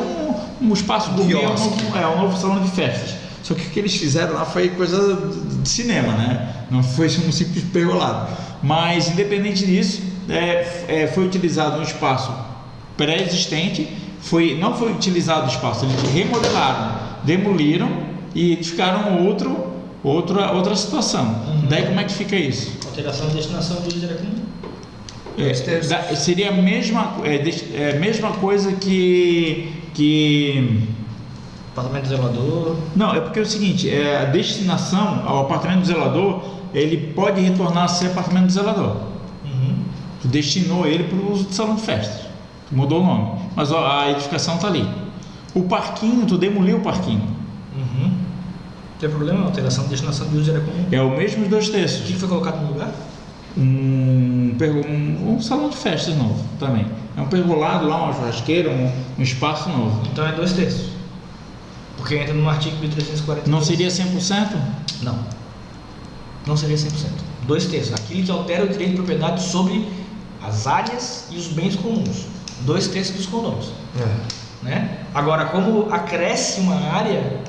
um espaço gourmet, um novo salão de festas. Só que o que eles fizeram lá foi coisa de cinema, né? Não foi um simples pergolado. Mas, independente disso, foi utilizado um espaço pré-existente, não foi utilizado o espaço, eles remodelaram, demoliram e edificaram outra situação. Daí como é que fica isso? Alteração de destinação de uso seria a mesma coisa que apartamento do zelador. Não, é porque é o seguinte, a destinação ao apartamento do zelador, ele pode retornar a ser apartamento do zelador. Tu destinou ele para o uso de salão de festas, tu mudou o nome, mas a edificação está ali. O parquinho, tu demoliu o parquinho. Não tem problema, alteração de destinação de uso de área comum. É o mesmo 2/3. O que foi colocado no lugar? Um salão de festas novo também. É um pergolado lá, uma churrasqueira, um espaço novo. Então é 2/3. Porque entra no artigo 1342. Não seria 100%? Não. Não seria 100%. 2/3. Aquilo que altera o direito de propriedade sobre as áreas e os bens comuns. 2/3 dos condôminos. Né? Agora, como acresce uma área,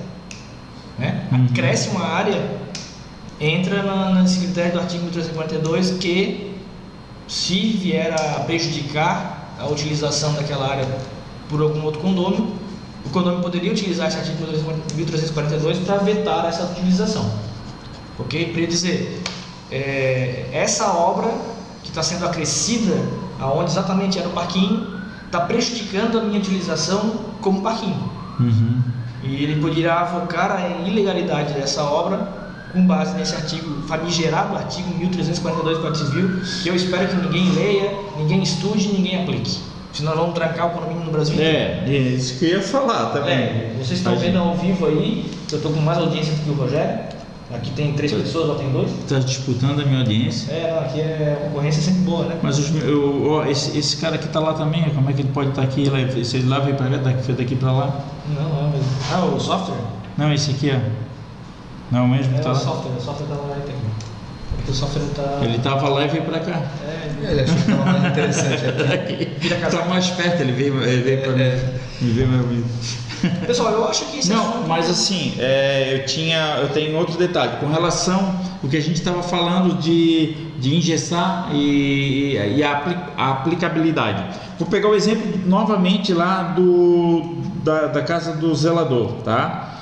né? Acresce uma área, entra nesse critério do artigo 1342 que, se vier a prejudicar a utilização daquela área por algum outro condômino, o condômino poderia utilizar esse artigo 1342 para vetar essa utilização. Ok? Para dizer, essa obra que está sendo acrescida, aonde exatamente era o parquinho, está prejudicando a minha utilização como parquinho. E ele poderia avocar a ilegalidade dessa obra com base nesse artigo, famigerado artigo 1342 do Código Civil, que eu espero que ninguém leia, ninguém estude, ninguém aplique. Senão vamos trancar o condomínio no Brasil inteiro. Isso que eu ia falar também. Vocês estão vendo ao vivo aí, eu estou com mais audiência do que o Rogério. Aqui tem 3 pessoas, lá tem 2. Está disputando a minha audiência. Aqui a concorrência é sempre boa, né? Mas esse cara que está lá também, como é que ele pode estar aqui? Se ele lá veio para cá, foi daqui para lá? Não, mas... o software? Não, esse aqui, ó. Não, mesmo que tá o lá? software tá lá e tá aqui. Porque o software tá... Ele estava lá e veio para cá. Ele achou que estava mais interessante aqui. Está mais perto, ele veio para mim. Me veio meu ouvido. Pessoal, eu acho que isso não, mas assim, eu tenho outro detalhe com relação ao que a gente estava falando de engessar e a aplicabilidade. Vou pegar o exemplo novamente lá da casa do zelador, tá?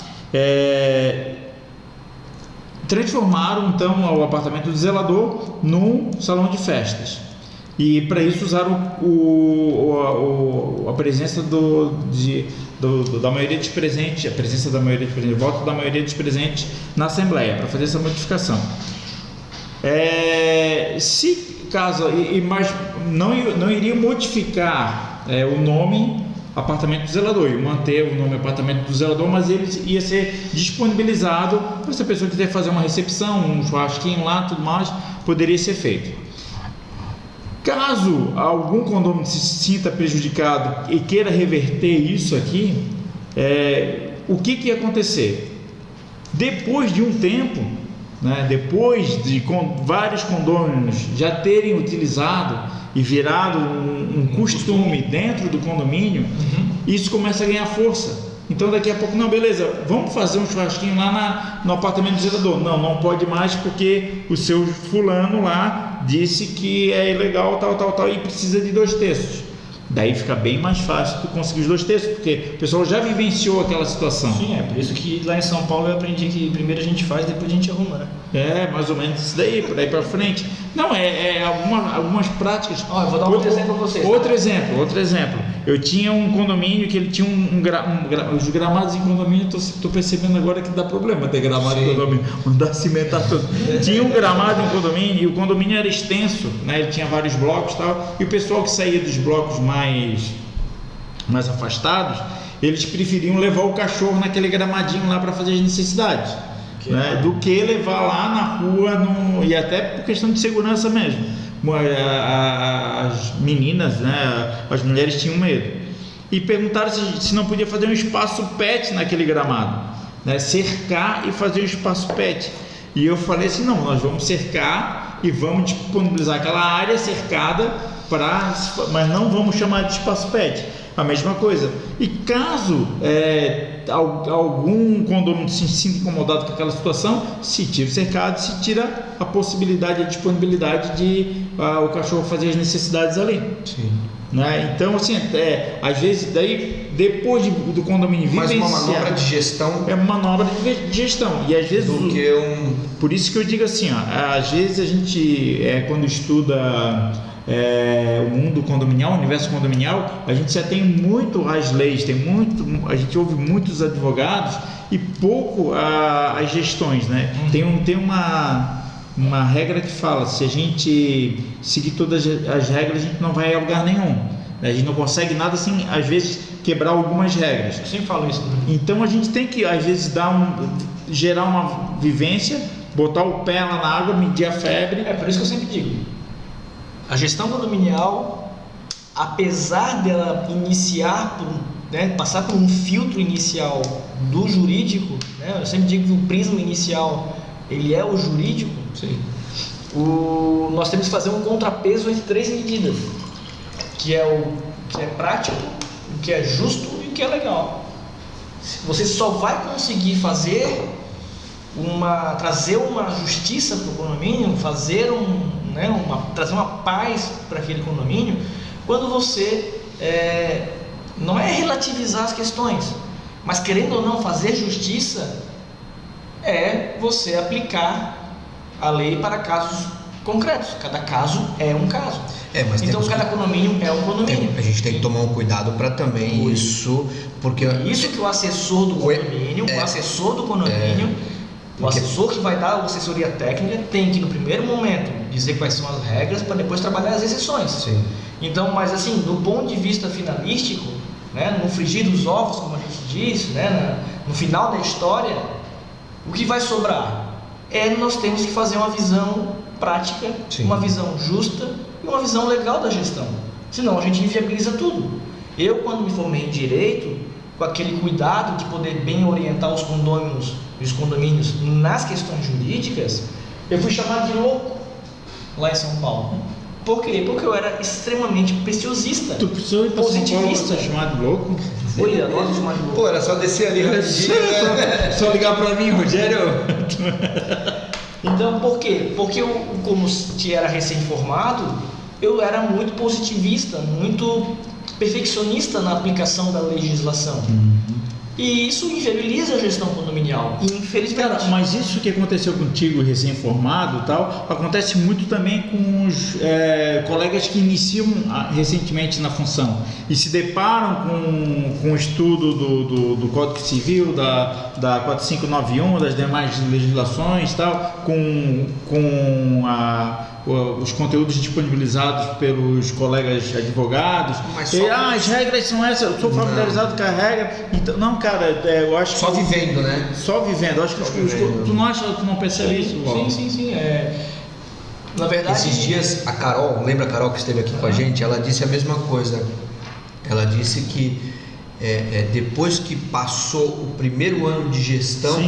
Transformaram então o apartamento do zelador num salão de festas. E para isso usaram a presença da maioria dos presentes, a presença da maioria dos presentes, o voto da maioria dos presentes na Assembleia para fazer essa modificação. Mas não iria modificar o nome apartamento do zelador, ia manter o nome apartamento do zelador, mas ele ia ser disponibilizado para se a pessoa quiser fazer uma recepção, um churrasquinho lá, tudo mais, poderia ser feito. Caso algum condomínio se sinta prejudicado e queira reverter isso aqui, o que ia acontecer? Depois de um tempo, né, depois de vários condôminos já terem utilizado e virado um costume dentro do condomínio, isso começa a ganhar força. Então daqui a pouco, não, beleza, vamos fazer um churrasquinho lá no apartamento do zelador. Não pode mais porque o seu fulano lá disse que é ilegal, tal, e precisa de 2/3. Daí fica bem mais fácil tu conseguir os 2/3, porque o pessoal já vivenciou aquela situação. Sim, por isso que lá em São Paulo eu aprendi que primeiro a gente faz, depois a gente arruma, né? Mais ou menos isso daí, por aí para frente. Não, algumas práticas. Eu vou dar outro exemplo para vocês. Outro exemplo. Eu tinha um condomínio que ele tinha os gramados em condomínio, estou percebendo agora que dá problema ter gramado em condomínio, mandar cimentar tudo. Tinha um gramado em condomínio e o condomínio era extenso, né? Ele tinha vários blocos e tal, e o pessoal que saía dos blocos mais afastados, eles preferiam levar o cachorro naquele gramadinho lá para fazer as necessidades. Né, do que levar lá na rua, e até por questão de segurança mesmo. As meninas, né, as mulheres tinham medo e perguntaram se não podia fazer um espaço pet naquele gramado, né, cercar e fazer um espaço pet. E eu falei assim, não, nós vamos cercar e vamos disponibilizar aquela área cercada, mas não vamos chamar de espaço pet. A mesma coisa. E caso algum condomínio se sinta incomodado com aquela situação, se tira o cercado, se tira a possibilidade, a disponibilidade de o cachorro fazer as necessidades ali. Sim. Né? Então, assim, às vezes, daí, depois do condomínio vivenciar... Mas uma manobra de gestão... É uma manobra de gestão. E às vezes... Por isso que eu digo assim, às vezes a gente, quando estuda... o mundo condominial, o universo condominial, a gente já tem muito as leis, a gente ouve muitos advogados e pouco as gestões, né? Tem uma regra que fala, se a gente seguir todas as regras, a gente não vai a lugar nenhum, né? A gente não consegue nada sem, às vezes, quebrar algumas regras. Eu sempre falo isso. Então a gente tem que, às vezes, gerar uma vivência, botar o pé lá na água, medir a febre. Por isso que eu sempre digo, a gestão condominial, apesar dela iniciar né, passar por um filtro inicial do jurídico, né, eu sempre digo que o prisma inicial ele é o jurídico. Sim. Nós temos que fazer um contrapeso entre 3 medidas, que é o que é prático, o que é justo e o que é legal. Você só vai conseguir trazer uma justiça para o condomínio, trazer uma paz para aquele condomínio, quando você não é relativizar as questões, mas querendo ou não fazer justiça, é você aplicar a lei para casos concretos. Cada caso é um caso. Mas então cada condomínio é um condomínio. A gente tem que tomar um cuidado para também isso, porque isso que o assessor do condomínio, o assessor que vai dar a assessoria técnica tem que no primeiro momento dizer quais são as regras para depois trabalhar as exceções. Sim. Então, mas assim, do ponto de vista finalístico, né, no frigir dos ovos, como a gente diz, né, no final da história, o que vai sobrar nós temos que fazer uma visão prática, sim, uma visão justa e uma visão legal da gestão. Senão a gente inviabiliza tudo. Eu, quando me formei em Direito, com aquele cuidado de poder bem orientar os condôminos e os condomínios nas questões jurídicas, eu fui chamado de louco lá em São Paulo. Por quê? Porque eu era extremamente preciosista. Tu precisou ir para São Paulo ser chamado de louco? Foi, agora chamado de louco. Pô, era só descer ali rapidinho, né? Só ligar para mim, Rogério. Então, por quê? Porque eu, como era recém-formado, eu era muito positivista, muito perfeccionista na aplicação da legislação. E isso inviabiliza a gestão condominial, infelizmente. Cara, mas isso que aconteceu contigo, recém-formado e tal, acontece muito também com os colegas que iniciam recentemente na função e se deparam com o estudo do Código Civil, da 4591, das demais legislações e tal, com os conteúdos disponibilizados pelos colegas advogados. As regras são essas, eu sou familiarizado com a regra. Então, não, cara, eu acho que. Só vivendo, né? Só vivendo. Eu acho que tu não acha, tu não percebe isso, Paulo? Sim. Na verdade. Esses dias, a Carol, lembra a Carol que esteve aqui com a gente? Ela disse a mesma coisa. Ela disse que depois que passou o primeiro ano de gestão,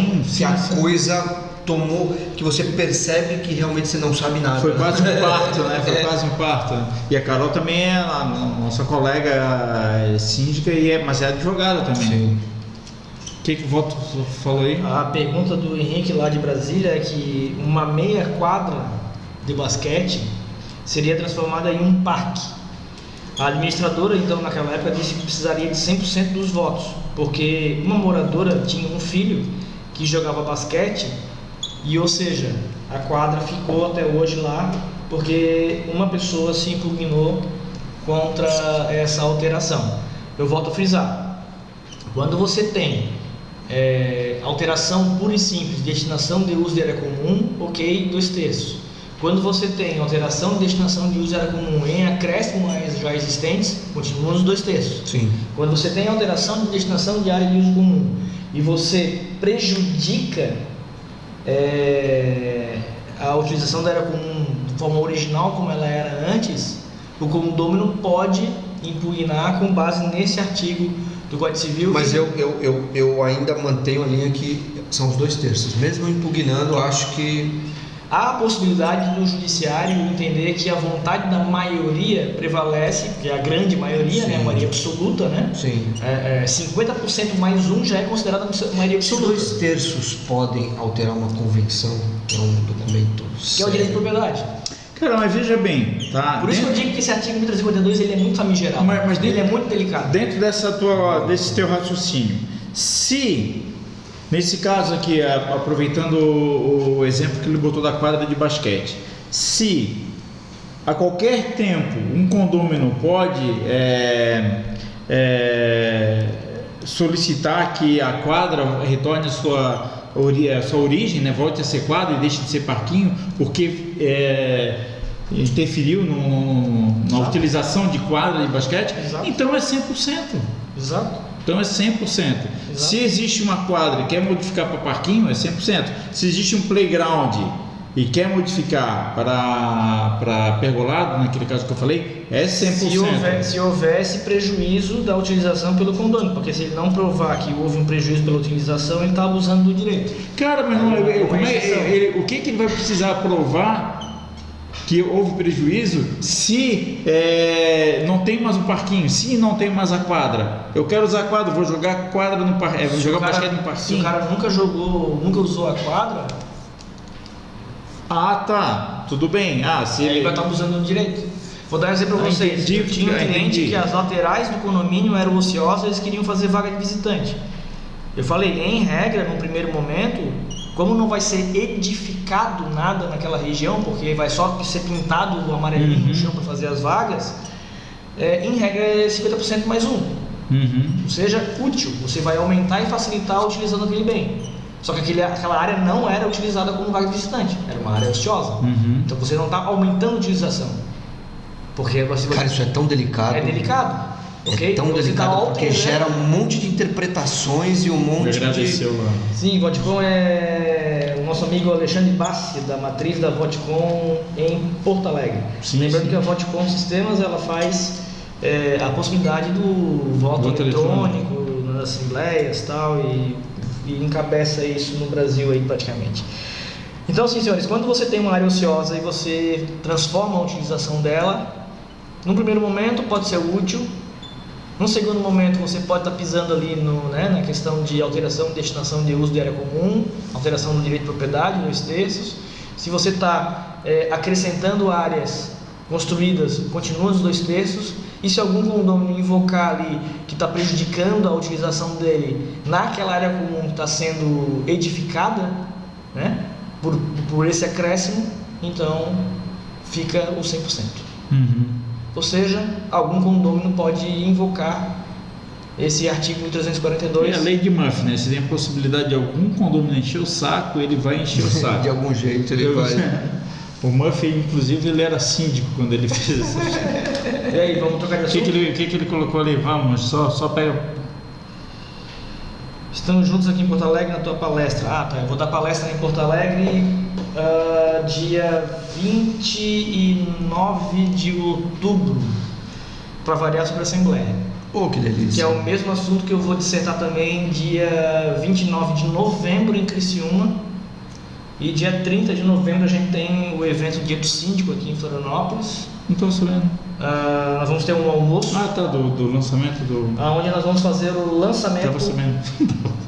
coisa tomou, que você percebe que realmente você não sabe nada. Foi quase um parto, né? Foi quase um parto. E a Carol também é a nossa colega síndica, mas é advogada também. Sim. O que o voto falou aí? A pergunta do Henrique lá de Brasília é que uma meia quadra de basquete seria transformada em um parque. A administradora, então, naquela época, disse que precisaria de 100% dos votos, porque uma moradora tinha um filho que jogava basquete. E, ou seja, a quadra ficou até hoje lá porque uma pessoa se impugnou contra essa alteração. Eu volto a frisar: quando você tem alteração pura e simples, destinação de uso de área comum, ok, 2/3. Quando você tem alteração de destinação de uso de área comum em acréscimo às já existentes, continua nos 2/3. Sim. Quando você tem alteração de destinação de área de uso comum e você prejudica a utilização da área comum de forma original como ela era antes, o condômino pode impugnar com base nesse artigo do Código Civil. Mas eu ainda mantenho a linha que são os 2/3. Mesmo impugnando, acho que há a possibilidade do judiciário entender que a vontade da maioria prevalece, que é a grande maioria, né, a maioria absoluta, né? Sim. 50% mais um já é considerada maioria absoluta. 2/3 podem alterar uma convenção, que é um documento que é o direito de propriedade. Cara, mas veja bem, tá? Por isso que eu digo que esse artigo 1352 ele é muito famigerado, mas ele é muito delicado. Dentro desse teu raciocínio, se nesse caso aqui, aproveitando o exemplo que ele botou da quadra de basquete, se a qualquer tempo um condômino pode solicitar que a quadra retorne a sua origem, né, volte a ser quadra e deixe de ser parquinho, porque interferiu na utilização de quadra de basquete, exato, então é 100%. Exato. Então é 100%. Exato. Se existe uma quadra e quer modificar para parquinho, é 100%. Se existe um playground e quer modificar para pergolado, naquele caso que eu falei, é 100%. Se houvesse prejuízo da utilização pelo condômino, porque se ele não provar que houve um prejuízo pela utilização, ele está abusando do direito. Cara, mas não, o que ele vai precisar provar que houve prejuízo se não tem mais o parquinho, se não tem mais a quadra? Eu quero usar a quadra, vou jogar quadra no parquinho, vou jogar basquete no parquinho. Se o cara nunca usou a quadra... Ah, tá, tudo bem. Se ele vai estar abusando do direito. Vou dar um exemplo para vocês. Tinha um cliente que as laterais do condomínio eram ociosas, eles queriam fazer vaga de visitante. Eu falei, em regra, no primeiro momento, como não vai ser edificado nada naquela região, porque vai só ser pintado o amarelinho no chão para fazer as vagas, em regra é 50% mais um. Ou seja, útil. Você vai aumentar e facilitar utilizando aquele bem. Só que aquela área não era utilizada como vaga de visitante, era uma área ociosa. Então você não está aumentando a utilização. Porque Cara, isso é tão delicado. É delicado. É tão delicado porque gera um monte de interpretações e um monte de... Sim, Vodcom é o nosso amigo Alexandre Bassi, da matriz da Vodcom em Porto Alegre. Lembrando que a Vodcom Sistemas ela faz a possibilidade do voto eletrônico nas assembleias e encabeça isso no Brasil aí praticamente. Então, assim, senhores, quando você tem uma área ociosa e você transforma a utilização dela, no primeiro momento pode ser útil, no segundo momento você pode estar pisando ali na questão de alteração de destinação de uso de área comum, alteração do direito de propriedade, 2/3. Se você está acrescentando áreas construídas, continua nos 2/3. E se algum condomínio invocar ali que está prejudicando a utilização dele naquela área comum que está sendo edificada, né, por esse acréscimo, então fica o 100%. Ou seja, algum condomínio pode invocar esse artigo 1342. É a lei de Murphy, né? Se tem a possibilidade de algum condomínio encher o saco, ele vai encher o saco. De algum jeito ele vai... O Murphy, inclusive, ele era síndico quando ele fez isso. E aí, vamos trocar de assunto? O que ele colocou ali? Vamos, só pega. Estamos juntos aqui em Porto Alegre na tua palestra. Eu vou dar palestra em Porto Alegre dia 29 de outubro, para variar sobre a Assembleia. Que delícia. Que é o mesmo assunto que eu vou dissertar também dia 29 de novembro em Criciúma. E dia 30 de novembro a gente tem o evento Dia do Síndico aqui em Florianópolis. Não estou sabendo. Nós vamos ter um almoço. Do lançamento do... Onde nós vamos fazer o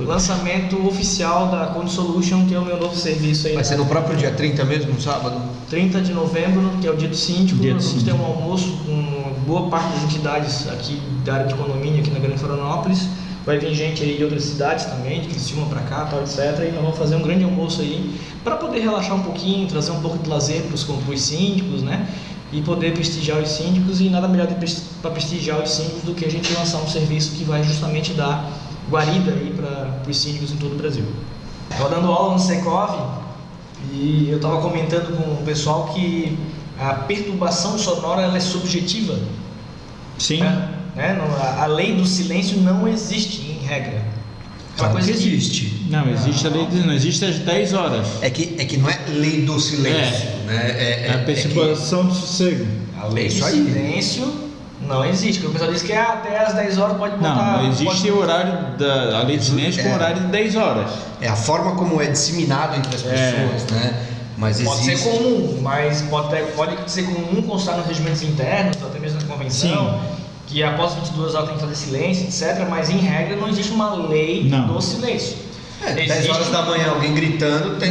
lançamento oficial da Cone Solution, que é o meu novo serviço aí. Vai ser no próprio dia 30 mesmo, sábado? 30 de novembro, que é o Dia do Síndico. Nós vamos ter um almoço com boa parte das entidades aqui da área de condomínio aqui na Grande Florianópolis. Vai vir gente aí de outras cidades também, de Criciúma para cá, etc. E nós vamos fazer um grande almoço aí para poder relaxar um pouquinho, trazer um pouco de lazer para os síndicos, né? E poder prestigiar os síndicos. E nada melhor para prestigiar os síndicos do que a gente lançar um serviço que vai justamente dar guarida aí para os síndicos em todo o Brasil. Estava dando aula no Secov e eu estava comentando com o pessoal que a perturbação sonora ela é subjetiva. Sim. A lei do silêncio não existe em regra. Claro que existe. Não, existe a lei não existe às 10 horas. É que não é lei do silêncio, né? É a perturbação do sossego. A lei do silêncio não existe. Porque o pessoal diz que até às 10 horas pode botar... Não existe o horário a lei do silêncio com horário de 10 horas. É a forma como é disseminado entre as pessoas, né? Mas pode existe... ser comum, mas pode ser comum constar nos regimentos internos, até mesmo na convenção. Sim. Que após 22 horas tem que fazer silêncio, etc. Mas em regra não existe uma lei do silêncio. 10 horas da manhã alguém gritando tem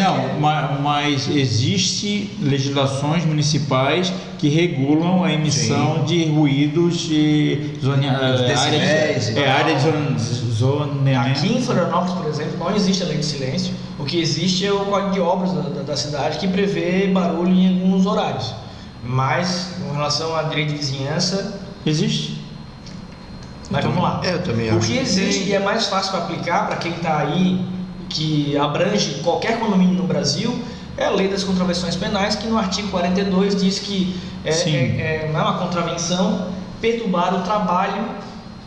mas existe legislações municipais que regulam a emissão de ruídos de área de zoneamento. Aqui em Florianópolis, por exemplo, não existe a lei de silêncio. O que existe é o Código de Obras da cidade que prevê barulho em alguns horários. Mas, com relação a direito de vizinhança... Existe. Mas vamos lá. Eu também acho. O que existe e é mais fácil para aplicar para quem está aí, que abrange qualquer condomínio no Brasil, é a lei das contravenções penais, que no artigo 42 diz que não é uma contravenção perturbar o trabalho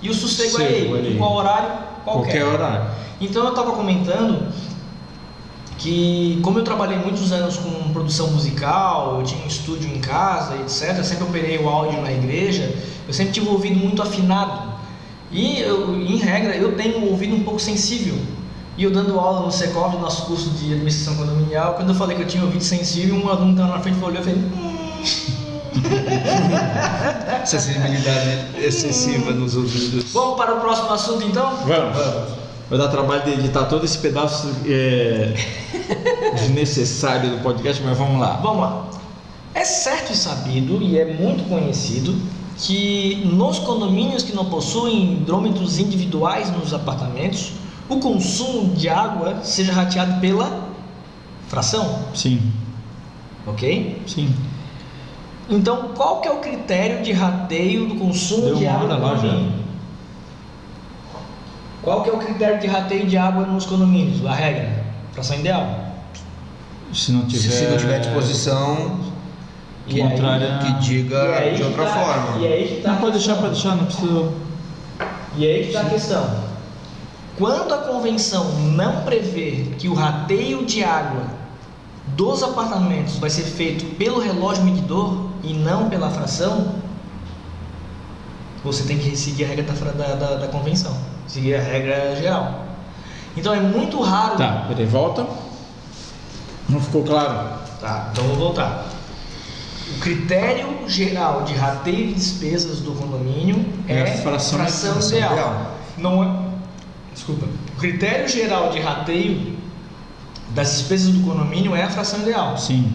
e o sossego alheio. Em qual horário? Qualquer horário. Então eu estava comentando que, como eu trabalhei muitos anos com produção musical, eu tinha um estúdio em casa, etc., eu sempre operei o áudio na igreja, eu sempre tive um ouvido muito afinado. E, em regra, eu tenho um ouvido um pouco sensível. E eu dando aula no Secov, no nosso curso de administração condominial, quando eu falei que eu tinha ouvido sensível, um aluno estava na frente e olhou e falei... Sensibilidade excessiva nos ouvidos. Vamos para o próximo assunto, então? Vamos. Vai dar trabalho de editar todo esse pedaço desnecessário do podcast, mas vamos lá. Vamos lá. É certo e sabido, e é muito conhecido, que nos condomínios que não possuem hidrômetros individuais nos apartamentos, o consumo de água seja rateado pela fração. Sim. Ok? Sim. Então, qual que é o critério de rateio do consumo de água no condomínio? Qual que é o critério de rateio de água nos condomínios? A regra, fração ideal. Se não tiver disposição contrária, que diga de outra forma. E aí que tá não pode deixar, não precisa. E aí que está a questão. Quando a convenção não prevê que o rateio de água dos apartamentos vai ser feito pelo relógio medidor e não pela fração, você tem que seguir a regra da convenção, seguir a regra geral. Então é muito raro... Tá, peraí, volta. Não ficou claro? Tá, então vou voltar. O critério geral de rateio de despesas do condomínio é fração ideal. Não é... Desculpa. O critério geral de rateio das despesas do condomínio é a fração ideal. Sim.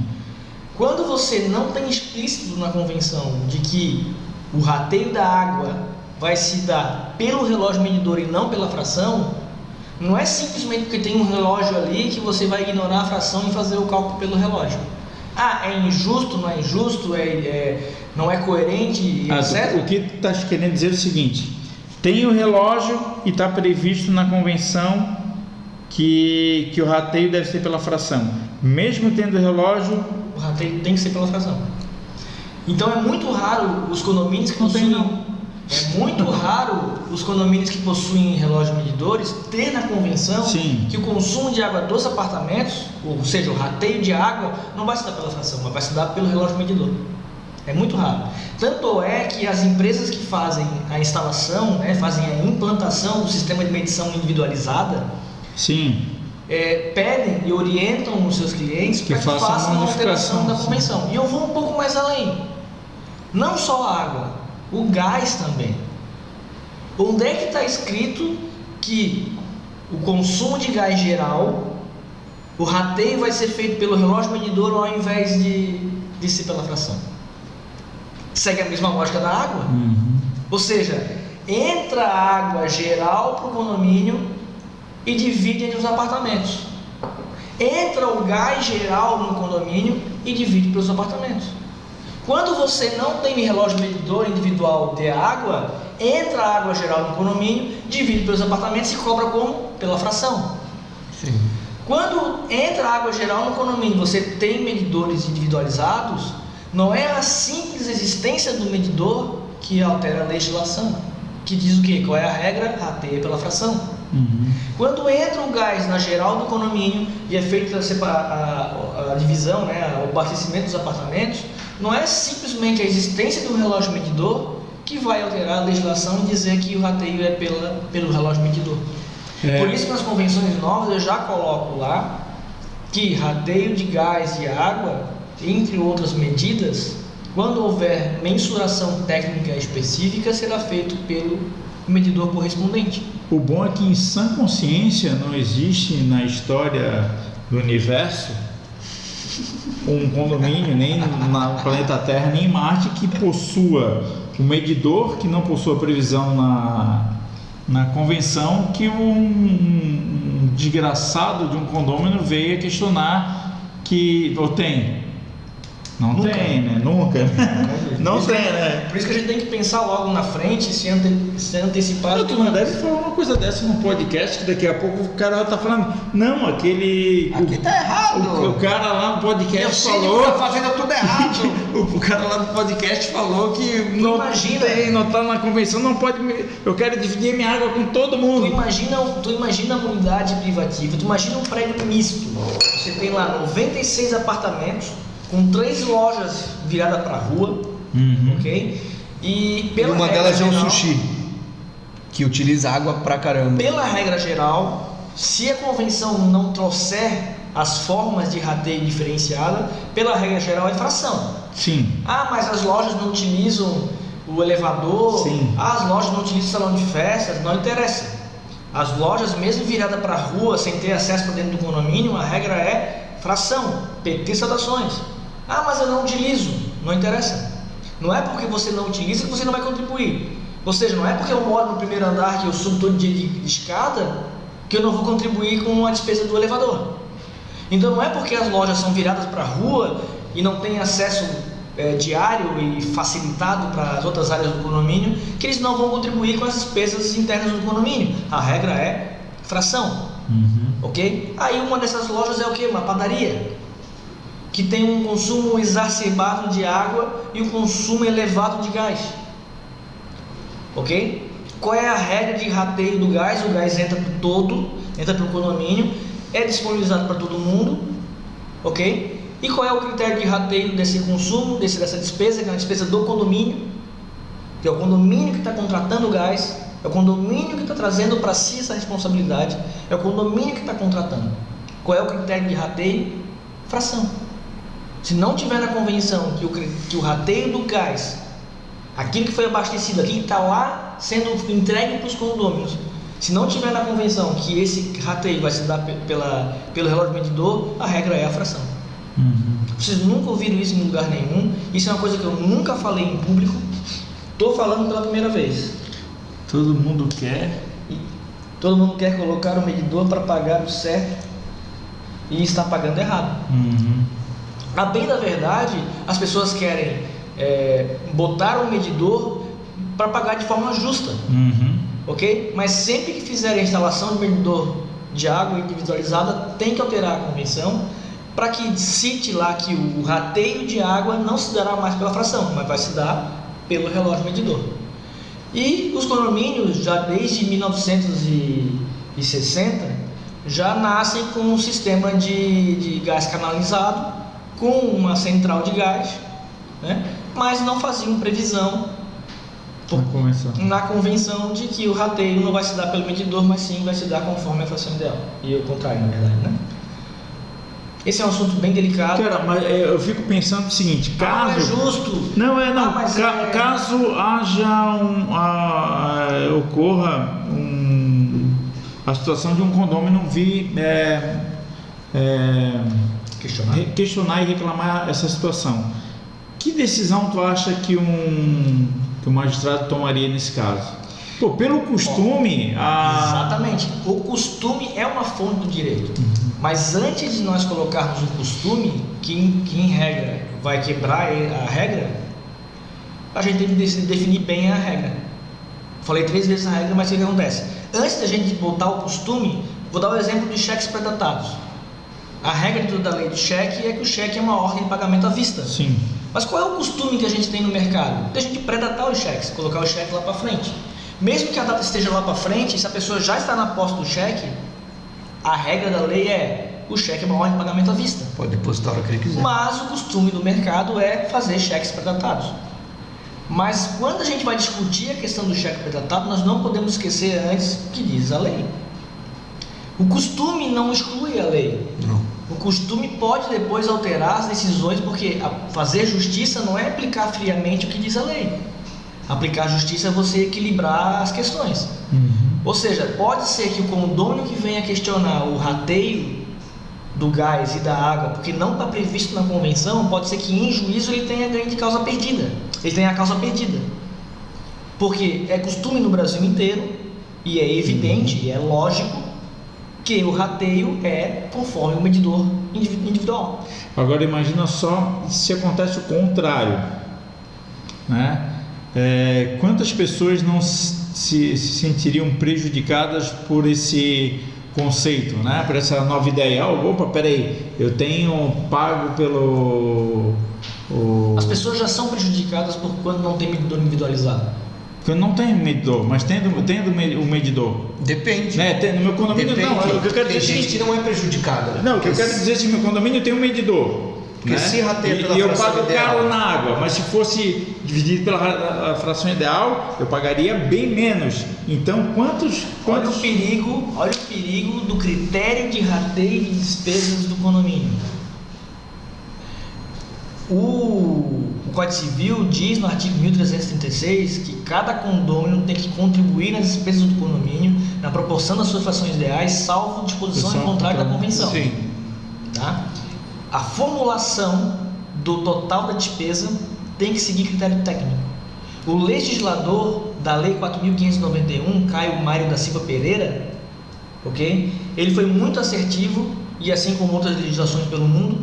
Quando você não tem explícito na convenção de que o rateio da água vai se dar pelo relógio medidor e não pela fração, não é simplesmente porque tem um relógio ali que você vai ignorar a fração e fazer o cálculo pelo relógio. Ah, é injusto, não é injusto, não é coerente, etc. O que está querendo dizer é o seguinte: tem o relógio e está previsto na convenção que o rateio deve ser pela fração. Mesmo tendo o relógio, o rateio tem que ser pela fração. Então é muito raro os condomínios que possuem... É muito raro os condomínios que possuem relógios medidores ter na convenção Sim. que o consumo de água dos apartamentos, ou seja, o rateio de água, não vai se dar pela fração, mas vai se dar pelo relógio medidor. É muito raro. Tanto é que as empresas que fazem a instalação, fazem a implantação do sistema de medição individualizada, sim, pedem e orientam os seus clientes para que façam a alteração da convenção. E eu vou um pouco mais além. Não só a água, o gás também. Onde é que está escrito que o consumo de gás geral, o rateio vai ser feito pelo relógio medidor ao invés de ser pela fração? Segue a mesma lógica da água. Ou seja, entra a água geral para o condomínio e divide entre os apartamentos. Entra o gás geral no condomínio e divide para os apartamentos. Quando você não tem relógio medidor individual de água, entra a água geral no condomínio, divide pelos apartamentos e cobra como? Pela fração. Sim. Quando entra a água geral no condomínio, você tem medidores individualizados, não é a simples existência do medidor que altera a legislação, que diz o quê? Qual é a regra? Rateia pela fração. Quando entra o gás na geral do condomínio e é feita a divisão, o abastecimento dos apartamentos, não é simplesmente a existência de um relógio medidor que vai alterar a legislação e dizer que o rateio é pelo relógio medidor. Por isso que nas convenções novas eu já coloco lá que rateio de gás e água, entre outras medidas, quando houver mensuração técnica específica, será feito pelo medidor correspondente. O bom é que em sã consciência não existe na história do universo um condomínio, nem no planeta Terra, nem em Marte, que possua um medidor, que não possua previsão na convenção, que um desgraçado de um condômino veio questionar que, ou tem. Não Nunca. tem, né? Nunca. Não tem, né? Por isso que a gente tem que pensar logo na frente, se antecipar. Tu não deve falar uma coisa dessa num podcast que daqui a pouco o cara tá falando. Não, aquele. Aqui tá errado. O cara lá no podcast Meu falou. tá fazendo tudo errado. O cara lá no podcast falou que não imagina. tem, não tá na convenção, não pode. Eu quero dividir minha água com todo mundo. Tu imagina uma unidade privativa, tu imagina um prédio misto. Você tem lá 96 apartamentos com 3 lojas viradas para a rua, ok? E uma delas é um sushi, que utiliza água pra caramba. Pela regra geral, se a convenção não trouxer as formas de rateio diferenciada, pela regra geral é fração. Sim. Ah, mas as lojas não utilizam o elevador. Sim. Ah, as lojas não utilizam o salão de festas. Não interessa. As lojas, mesmo viradas para a rua, sem ter acesso para dentro do condomínio, a regra é fração, PT saudações. Ah, mas eu não utilizo. Não interessa. Não é porque você não utiliza que você não vai contribuir. Ou seja, não é porque eu moro no primeiro andar, que eu subo todo dia de escada, que eu não vou contribuir com a despesa do elevador. Então não é porque as lojas são viradas para a rua e não têm acesso diário e facilitado para as outras áreas do condomínio que eles não vão contribuir com as despesas internas do condomínio. A regra é fração. Ok? Aí uma dessas lojas é o quê? Uma padaria, que tem um consumo exacerbado de água e um consumo elevado de gás. Ok? Qual é a regra de rateio do gás? O gás entra para o todo, entra para o condomínio, é disponibilizado para todo mundo, ok? E qual é o critério de rateio desse consumo, dessa despesa, que é a despesa do condomínio, que é o condomínio que está contratando o gás, é o condomínio que está trazendo para si essa responsabilidade, é o condomínio que está contratando. Qual é o critério de rateio? Fração. Se não tiver na convenção que o rateio do gás, aquilo que foi abastecido, aquilo que está lá sendo entregue para os condôminos, se não tiver na convenção que esse rateio vai se dar pelo relógio medidor, a regra é a fração. Vocês nunca ouviram isso em lugar nenhum. Isso é uma coisa que eu nunca falei em público. Estou falando pela primeira vez. Todo mundo quer. Todo mundo quer colocar o medidor para pagar o certo e está pagando errado. A bem da verdade, as pessoas querem botar o medidor para pagar de forma justa. Ok? Mas sempre que fizerem a instalação de medidor de água individualizada, tem que alterar a convenção para que cite lá que o rateio de água não se dará mais pela fração, mas vai se dar pelo relógio medidor. E os condomínios, já desde 1960, já nascem com um sistema de gás canalizado, com uma central de gás, né? Mas não faziam previsão na convenção de que o rateio não vai se dar pelo medidor, mas sim vai se dar conforme a fração ideal. E o contrário, na verdade, né? Esse é um assunto bem delicado. Cara, mas eu fico pensando o seguinte, caso... Não é justo. Caso haja ocorra a situação de um condômino vir questionar e reclamar essa situação, que decisão tu acha que o magistrado tomaria nesse caso? Pô, pelo costume... Exatamente. O costume é uma fonte do direito. Mas antes de nós colocarmos um costume que em regra vai quebrar a regra, a gente tem que definir bem a regra. Falei 3 vezes a regra, mas o que acontece? Antes da gente botar o costume, vou dar o exemplo de cheques predatados. A regra da lei do cheque é que o cheque é uma ordem de pagamento à vista. Sim. Mas qual é o costume que a gente tem no mercado? Da gente predatar os cheques, colocar o cheque lá para frente. Mesmo que a data esteja lá para frente, se a pessoa já está na posse do cheque, a regra da lei é: o cheque é uma ordem de pagamento à vista. Pode depositar a hora que ele quiser. Mas o costume do mercado é fazer cheques predatados. Mas quando a gente vai discutir a questão do cheque predatado, nós não podemos esquecer antes o que diz a lei. O costume não exclui a lei. Não. O costume pode depois alterar as decisões, porque fazer justiça não é aplicar friamente o que diz a lei. Aplicar justiça é você equilibrar as questões. Ou seja, pode ser que o condômino que venha questionar o rateio do gás e da água, porque não está previsto na convenção, pode ser que em juízo ele tenha ganho de causa perdida. Ele tenha a causa perdida. Porque é costume no Brasil inteiro, e é evidente, e é lógico, que o rateio é conforme o medidor individual. Agora imagina só se acontece o contrário, né? Quantas pessoas não se sentiriam prejudicadas por esse conceito, né? Por essa nova ideia. Opa, peraí, eu tenho pago pelo... As pessoas já são prejudicadas por quando não tem medidor individualizado. Eu não tenho medidor, mas tendo o medidor. Depende. Né? No meu condomínio Depende. não. O que eu quero Tem dizer gente que não é prejudicada. Não, o que eu quero dizer é que no meu condomínio tem um medidor. Porque se rateia pela e eu fração pago ideal. caro na água, mas se fosse dividido pela fração ideal, eu pagaria bem menos. Então, quantos... Olha o perigo do critério de rateio de despesas do condomínio. O Código Civil diz no artigo 1336 que cada condômino tem que contribuir nas despesas do condomínio na proporção das suas frações ideais, salvo disposição em contrário da convenção. Sim. Tá? A formulação do total da despesa tem que seguir critério técnico. O legislador da Lei 4.591, Caio Mário da Silva Pereira, ok? Ele foi muito assertivo, e assim como outras legislações pelo mundo,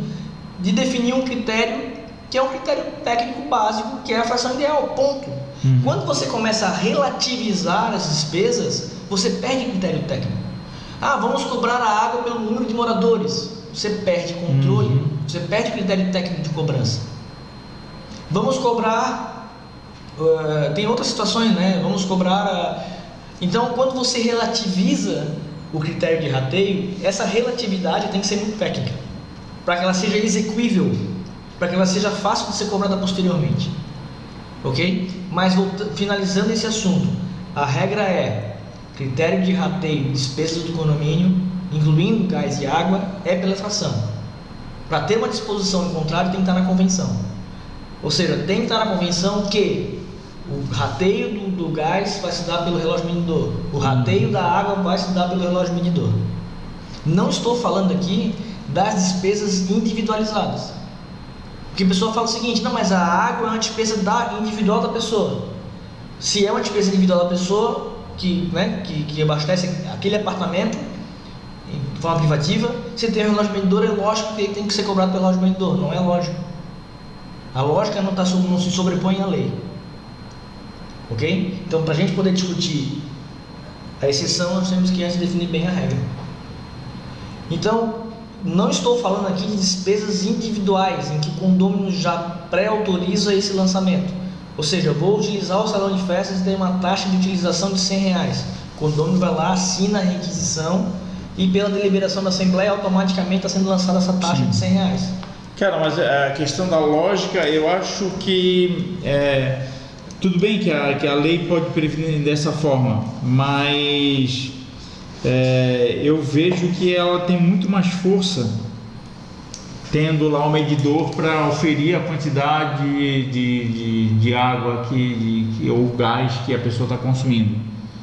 de definir um critério que é um critério técnico básico, que é a fração ideal, ponto. Quando você começa a relativizar as despesas, você perde o critério técnico. Vamos cobrar a água pelo número de moradores. Você perde controle, você perde o critério técnico de cobrança. Vamos cobrar, tem outras situações, né? Vamos cobrar. Então, quando você relativiza o critério de rateio, essa relatividade tem que ser muito técnica, para que ela seja execuível, para que ela seja fácil de ser cobrada posteriormente, ok? Mas finalizando esse assunto, a regra é critério de rateio, despesas do condomínio, incluindo gás e água, é pela fração. Para ter uma disposição em contrário, tem que estar na convenção. Ou seja, tem que estar na convenção que o rateio do gás vai se dar pelo relógio medidor, o rateio da água vai se dar pelo relógio medidor. Não estou falando aqui das despesas individualizadas. Porque a pessoa fala o seguinte: não, mas a água é uma despesa individual da pessoa. Se é uma despesa individual da pessoa que abastece aquele apartamento de forma privativa, se tem um relógio medidor, é lógico que ele tem que ser cobrado pelo relógio medidor. Não é lógico. A lógica não se sobrepõe à lei. Ok? Então, para a gente poder discutir a exceção, nós temos que antes definir bem a regra. Então, não estou falando aqui de despesas individuais, em que o condomínio já pré-autoriza esse lançamento. Ou seja, eu vou utilizar o salão de festas e tem uma taxa de utilização de R$100. O condomínio vai lá, assina a requisição e pela deliberação da Assembleia automaticamente está sendo lançada essa taxa de R$100. Cara, mas a questão da lógica, eu acho que tudo bem que a lei pode prevenir dessa forma, mas eu vejo que ela tem muito mais força tendo lá o medidor para oferir a quantidade de água ou gás que a pessoa está consumindo.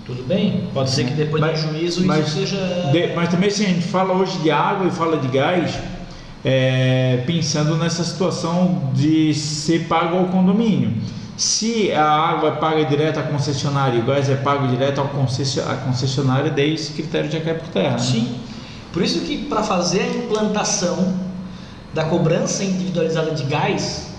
Tudo bem, pode ser que depois do juízo isso seja... Mas também, se a gente fala hoje de água e fala de gás, pensando nessa situação de ser pago ao condomínio. Se a água é paga direto à concessionária e o gás é pago direto à concessionária, daí esse critério já cai por terra. Né? Sim, por isso que para fazer a implantação da cobrança individualizada de gás,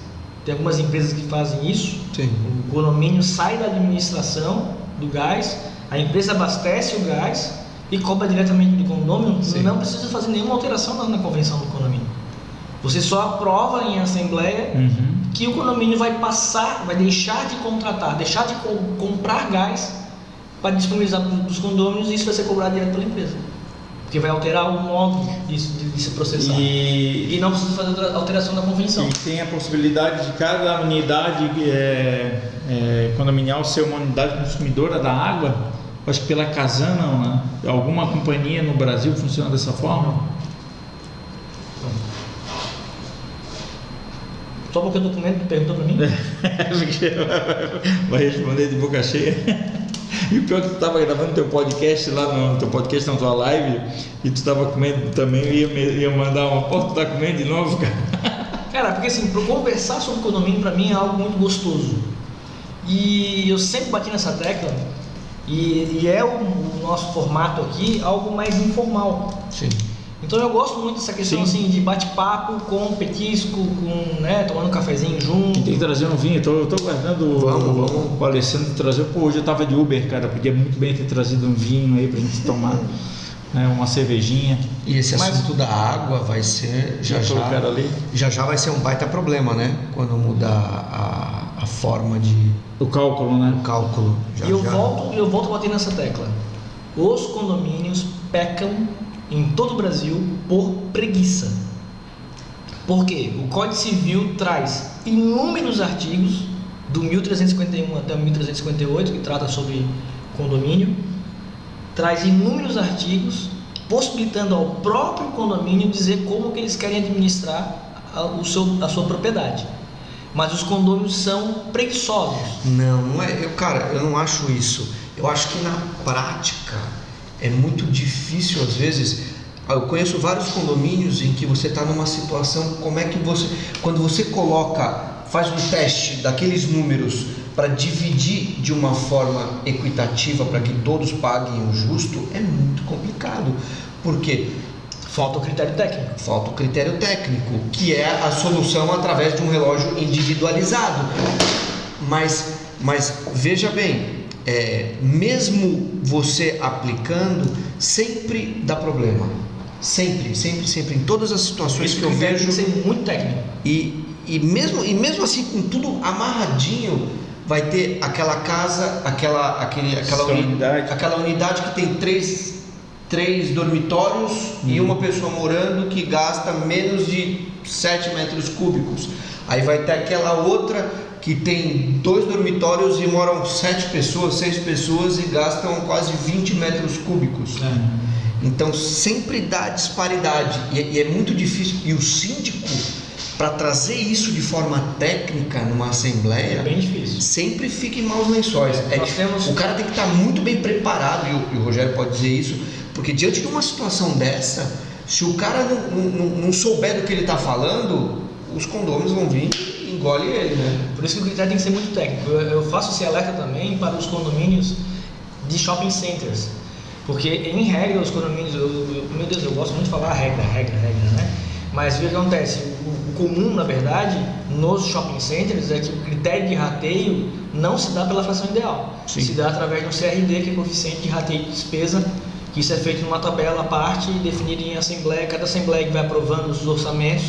tem algumas empresas que fazem isso. Sim. O condomínio sai da administração do gás, a empresa abastece o gás e cobra diretamente do condomínio. Sim. Não precisa fazer nenhuma alteração na convenção do condomínio. Você só aprova em assembleia que o condomínio vai deixar de contratar, deixar de comprar gás para disponibilizar para os condôminos, e isso vai ser cobrado direto pela empresa. Porque vai alterar o modo de se processar. E não precisa fazer alteração da convenção. E tem a possibilidade de cada unidade condominial ser uma unidade consumidora da água. Acho que pela Casan não, né? Alguma companhia no Brasil funciona dessa forma? Só porque o documento perguntou para mim? Vai responder de boca cheia. E o pior é que tu estava gravando teu podcast lá no teu podcast, na tua live, e tu estava comendo também, ia mandar uma porta, tu tá comendo de novo, cara? Cara, porque assim, conversar sobre condomínio para mim é algo muito gostoso. E eu sempre bati nessa tecla E é o nosso formato aqui algo mais informal. Sim. Então eu gosto muito dessa questão assim, de bate-papo com petisco, com, né, tomando um cafezinho junto. E tem que trazer um vinho, eu tô guardando Vamos. o Alessandro trazer. Pô, hoje eu tava de Uber, cara, podia muito bem ter trazido um vinho aí pra gente tomar, né, uma cervejinha. E esse assunto da água vai ser já vai ser um baita problema, né? Quando mudar a forma de O cálculo, né? o cálculo. Eu volto a bater nessa tecla. Os condomínios pecam em todo o Brasil por preguiça. Por quê? O Código Civil traz inúmeros artigos, do 1351 até o 1358, que trata sobre condomínio, traz inúmeros artigos possibilitando ao próprio condomínio dizer como que eles querem administrar a sua propriedade. Mas os condôminos são preguiçosos. Não é. Eu não acho isso. Eu acho que na prática é muito difícil às vezes. Eu conheço vários condomínios em que você está numa situação, quando você faz um teste daqueles números para dividir de uma forma equitativa para que todos paguem o justo, é muito complicado. Por quê? Falta o critério técnico. Falta o critério técnico, que é a solução através de um relógio individualizado. Mas veja bem, mesmo você aplicando, sempre dá problema. Sempre. Em todas as situações que eu vejo. Tem que ser muito técnico. E mesmo assim, com tudo amarradinho, vai ter aquela casa, aquela unidade que tem três dormitórios e uma pessoa morando que gasta menos de 7 metros cúbicos. Aí vai ter aquela outra que tem 2 dormitórios e moram 6 pessoas e gastam quase 20 metros cúbicos. Então sempre dá disparidade e é muito difícil. E o síndico, para trazer isso de forma técnica numa assembleia, é bem difícil. Sempre fica em maus lençóis. O cara tem que estar muito bem preparado, e o Rogério pode dizer isso, porque diante de uma situação dessa, se o cara não souber do que ele está falando, os condôminos vão vir e engolem ele, né? Por isso que o critério tem que ser muito técnico. Eu faço esse alerta também para os condomínios de shopping centers, porque em regra os condomínios, meu Deus, eu gosto muito de falar regra, né? Mas o que acontece? O comum, na verdade, nos shopping centers é que o critério de rateio não se dá pela fração ideal. Sim. Se dá através de um CRD, que é coeficiente de rateio de despesa, que isso é feito numa tabela à parte e definido em assembleia. Cada assembleia que vai aprovando os orçamentos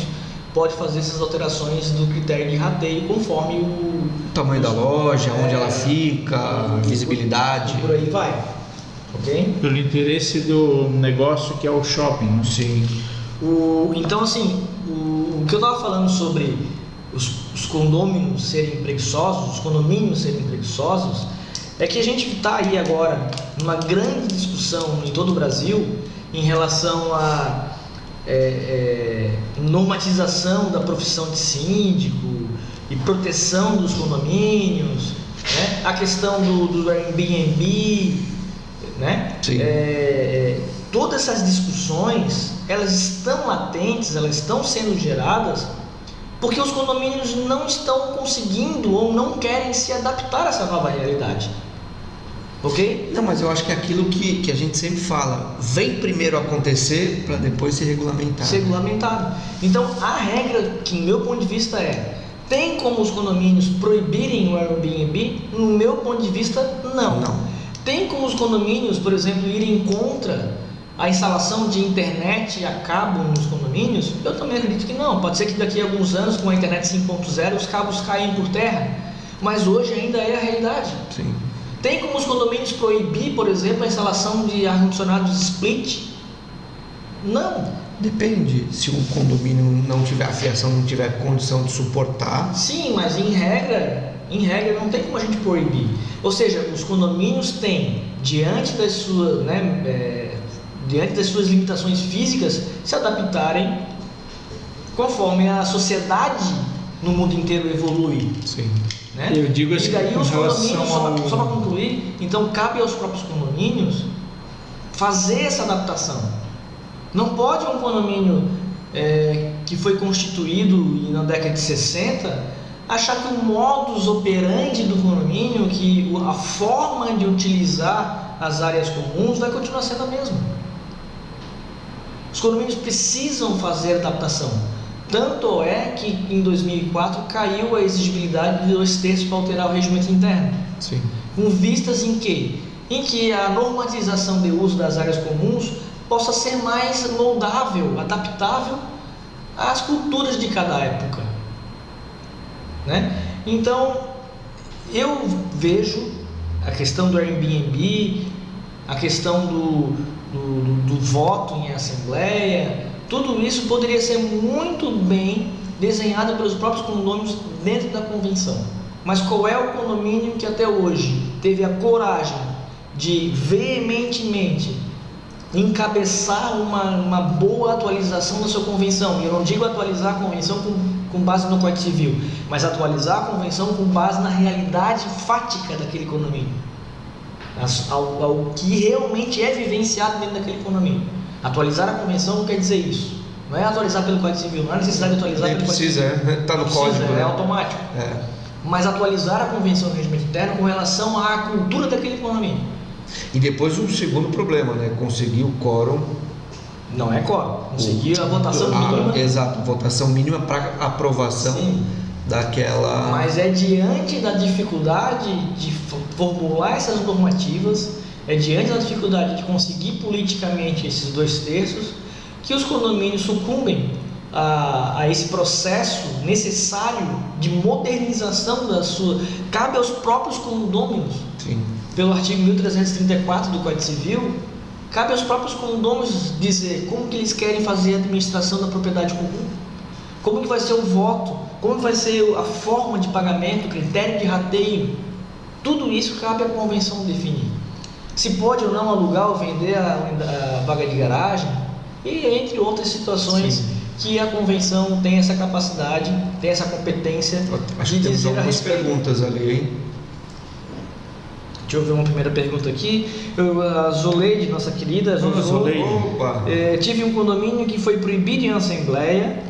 pode fazer essas alterações do critério de rateio conforme o tamanho da loja, onde ela fica, visibilidade. Por aí vai. Ok? Pelo interesse do negócio que é o shopping. Sim. Então, assim, o que eu estava falando sobre os condôminos serem preguiçosos, os condomínios serem preguiçosos, é que a gente está aí agora numa grande discussão em todo o Brasil em relação à normatização da profissão de síndico e proteção dos condomínios, né? A questão do Airbnb, né? Sim. Todas essas discussões, elas estão latentes, elas estão sendo geradas porque os condomínios não estão conseguindo ou não querem se adaptar a essa nova realidade. Ok? Não, mas eu acho que é aquilo que a gente sempre fala, vem primeiro acontecer para depois ser regulamentado. Ser regulamentado. Então, a regra que, no meu ponto de vista, tem como os condomínios proibirem o Airbnb? No meu ponto de vista, não. Tem como os condomínios, por exemplo, irem contra a instalação de internet a cabo nos condomínios? Eu também acredito que não. Pode ser que daqui a alguns anos, com a internet 5.0, os cabos caem por terra, mas hoje ainda é a realidade. Sim. Tem como os condomínios proibir, por exemplo, a instalação de ar-condicionados split? Não. Depende, se o condomínio não tiver, a fiação não tiver condição de suportar. Sim, mas em regra não tem como a gente proibir. Ou seja, os condomínios têm, diante das suas limitações físicas, se adaptarem conforme a sociedade no mundo inteiro evolui. Sim. Né? Eu digo assim, e daí os condomínios, ao... só para concluir, então cabe aos próprios condomínios fazer essa adaptação. Não pode um condomínio que foi constituído na década de 60 achar que o modus operandi do condomínio, que a forma de utilizar as áreas comuns vai continuar sendo a mesma. Os condomínios precisam fazer adaptação. Tanto é que em 2004 caiu a exigibilidade de 2/3 para alterar o regimento interno. Sim. Com vistas em que? Em que a normatização de uso das áreas comuns possa ser mais moldável, adaptável às culturas de cada época, né? Então, eu vejo a questão do Airbnb, a questão do voto em assembleia, tudo isso poderia ser muito bem desenhado pelos próprios condomínios dentro da convenção. Mas qual é o condomínio que até hoje teve a coragem de veementemente encabeçar uma boa atualização da sua convenção? E eu não digo atualizar a convenção com base no Código Civil, mas atualizar a convenção com base na realidade fática daquele condomínio, ao que realmente é vivenciado dentro daquele condomínio. Atualizar a convenção não quer dizer isso. Não é atualizar pelo Código Civil, não há necessidade de atualizar pelo Código Civil. Está no código, é automático. Mas atualizar a convenção do regimento interno com relação à cultura daquele condomínio. E depois um segundo problema, né? Conseguir o quórum. Não é quórum, conseguir a votação mínima. Exato, votação mínima para aprovação. Sim. Daquela. Mas é diante da dificuldade de formular essas normativas, é diante da dificuldade de conseguir politicamente esses 2/3 que os condomínios sucumbem a esse processo necessário de modernização da sua. Cabe aos próprios condôminos. Sim. Pelo artigo 1334 do Código Civil, cabe aos próprios condôminos dizer como que eles querem fazer a administração da propriedade comum, como que vai ser o voto, como que vai ser a forma de pagamento, o critério de rateio. Tudo isso cabe à convenção definir. Se pode ou não alugar ou vender a vaga de garagem, e entre outras situações. Sim. Que a convenção tem essa capacidade, tem essa competência. Acho que temos algumas perguntas ali, hein? Deixa eu ver uma primeira pergunta aqui. A Zoleide, nossa querida Zoleide. Tive um condomínio que foi proibido em assembleia,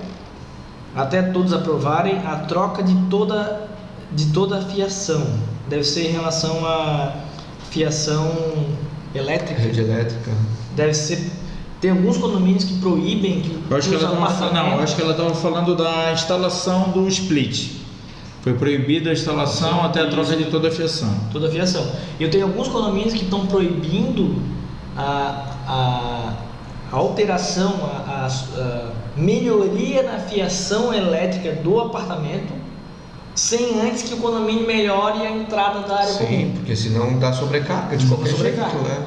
até todos aprovarem, a troca de toda a fiação. Deve ser em relação à fiação elétrica. Rede elétrica. Deve ser. Tem alguns condomínios que proíbem que eu acho que ela estava falando da instalação do split. Foi proibida a instalação até a troca de toda a fiação. Toda a fiação. Eu tenho alguns condomínios que estão proibindo a alteração, a melhoria na fiação elétrica do apartamento, sem antes que o condomínio melhore a entrada da área comum. Sim, porque senão dá sobrecarga de qualquer jeito, né?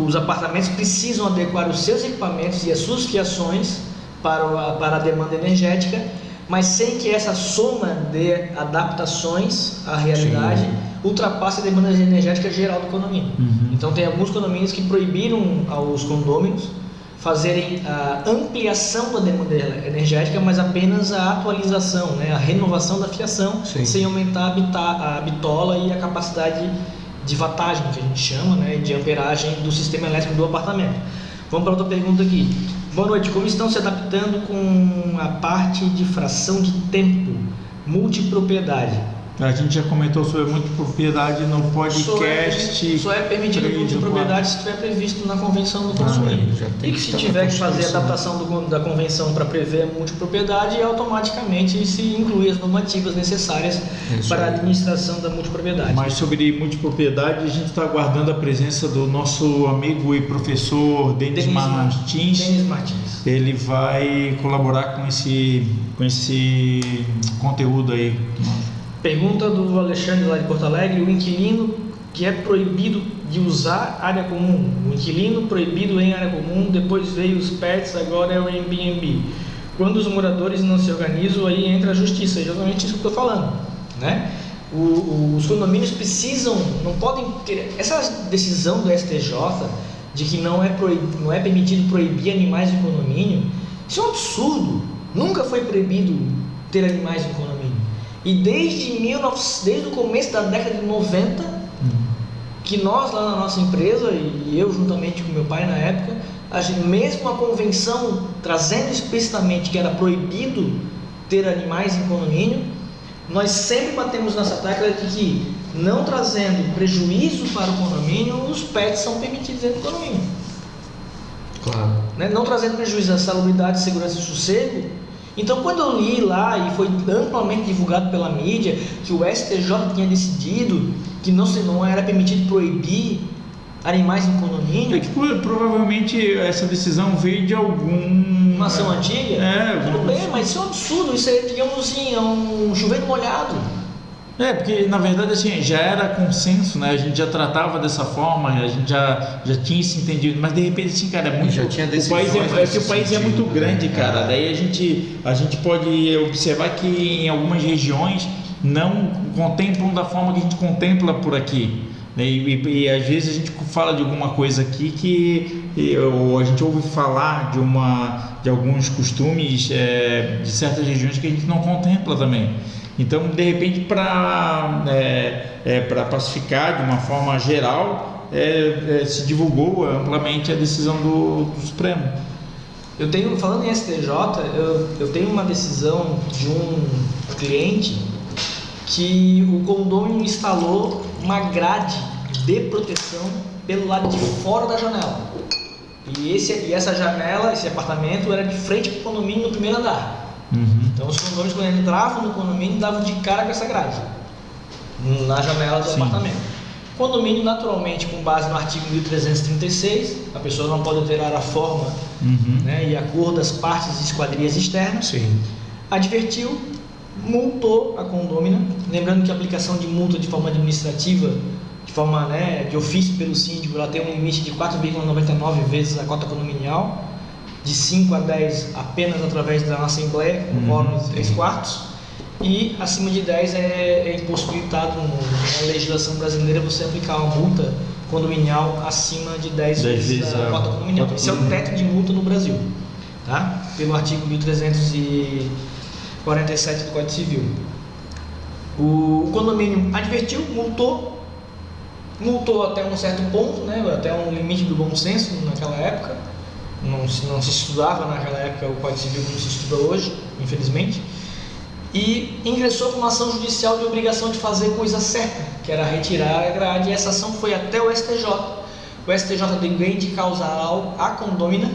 Os apartamentos precisam adequar os seus equipamentos e as suas fiações para a demanda energética, mas sem que essa soma de adaptações à realidade Sim. ultrapasse a demanda energética geral do condomínio. Uhum. Então tem alguns condomínios que proibiram aos condôminos fazerem a ampliação da demanda energética, mas apenas a atualização, né? A renovação da fiação, Sim. sem aumentar a bitola e a capacidade de wattagem, que a gente chama, né, de amperagem do sistema elétrico do apartamento. Vamos para outra pergunta aqui. Boa noite, como estão se adaptando com a parte de fração de tempo, multipropriedade? A gente já comentou sobre multipropriedade no podcast. Só é permitido multipropriedade se estiver previsto na convenção do condomínio. E que se tiver que fazer a adaptação da convenção para prever a multipropriedade, automaticamente se inclui as normativas necessárias para a administração da multipropriedade. Mas sobre multipropriedade, a gente está aguardando a presença do nosso amigo e professor Denis Martins. Ele vai colaborar com esse conteúdo aí. Pergunta do Alexandre lá de Porto Alegre: o inquilino que é proibido de usar área comum, o inquilino proibido em área comum, depois veio os pets, agora é o Airbnb. Quando os moradores não se organizam, aí entra a justiça, é exatamente isso que eu estou falando, né? Os condomínios precisam, não podem ter essa decisão do STJ de que não é permitido proibir animais em condomínio. Isso é um absurdo. Nunca foi proibido ter animais em condomínio. E desde o começo da década de 90, que nós lá na nossa empresa, e eu juntamente com meu pai na época, mesmo a convenção trazendo explicitamente que era proibido ter animais em condomínio, nós sempre batemos nessa tecla de que, não trazendo prejuízo para o condomínio, os pets são permitidos dentro do condomínio. Claro. Né? Não trazendo prejuízo à salubridade, segurança e sossego. Então, quando eu li lá, e foi amplamente divulgado pela mídia, que o STJ tinha decidido que não era permitido proibir animais em condomínio. É que provavelmente essa decisão veio de uma ação antiga? Tudo bem, mas isso é um absurdo. Isso é, digamos assim, é um chover molhado. Porque na verdade assim, já era consenso, né? A gente já tratava dessa forma, a gente já tinha esse entendido, mas de repente assim, cara, é muito. Já tinha o país é muito grande, cara. Daí a gente pode observar que em algumas regiões não contemplam da forma que a gente contempla por aqui. E às vezes a gente fala de alguma coisa aqui ou a gente ouve falar de alguns costumes de certas regiões que a gente não contempla também. Então, de repente, para pacificar de uma forma geral, se divulgou amplamente a decisão do Supremo. Falando em STJ, eu tenho uma decisão de um cliente que o condomínio instalou uma grade de proteção pelo lado de fora da janela. E essa janela, esse apartamento, era de frente para o condomínio no primeiro andar. Então os condôminos, quando entravam no condomínio, davam de cara com essa grade na janela do apartamento. Condomínio, naturalmente, com base no artigo 1336, a pessoa não pode alterar a forma né, e a cor das partes e esquadrias externas. Advertiu, multou a condômina, lembrando que a aplicação de multa de forma administrativa, de forma de ofício pelo síndico, ela tem um limite de 4,99 vezes a cota condominial, de 5 a 10 apenas através da Assembleia, com quórum de 3/4, e acima de 10 é impossibilitado na legislação brasileira você aplicar uma multa condominial acima de 10 vezes a cota condominial. Esse é o teto de multa no Brasil, tá? Pelo artigo 1347 do Código Civil. O condomínio advertiu, multou até um certo ponto, né? Até um limite do bom senso naquela época. Não se estudava naquela época o Código Civil como se estuda hoje, infelizmente, e ingressou com uma ação judicial de obrigação de fazer coisa certa, que era retirar a grade, e essa ação foi até o STJ. O STJ deu ganho de causa à condômina,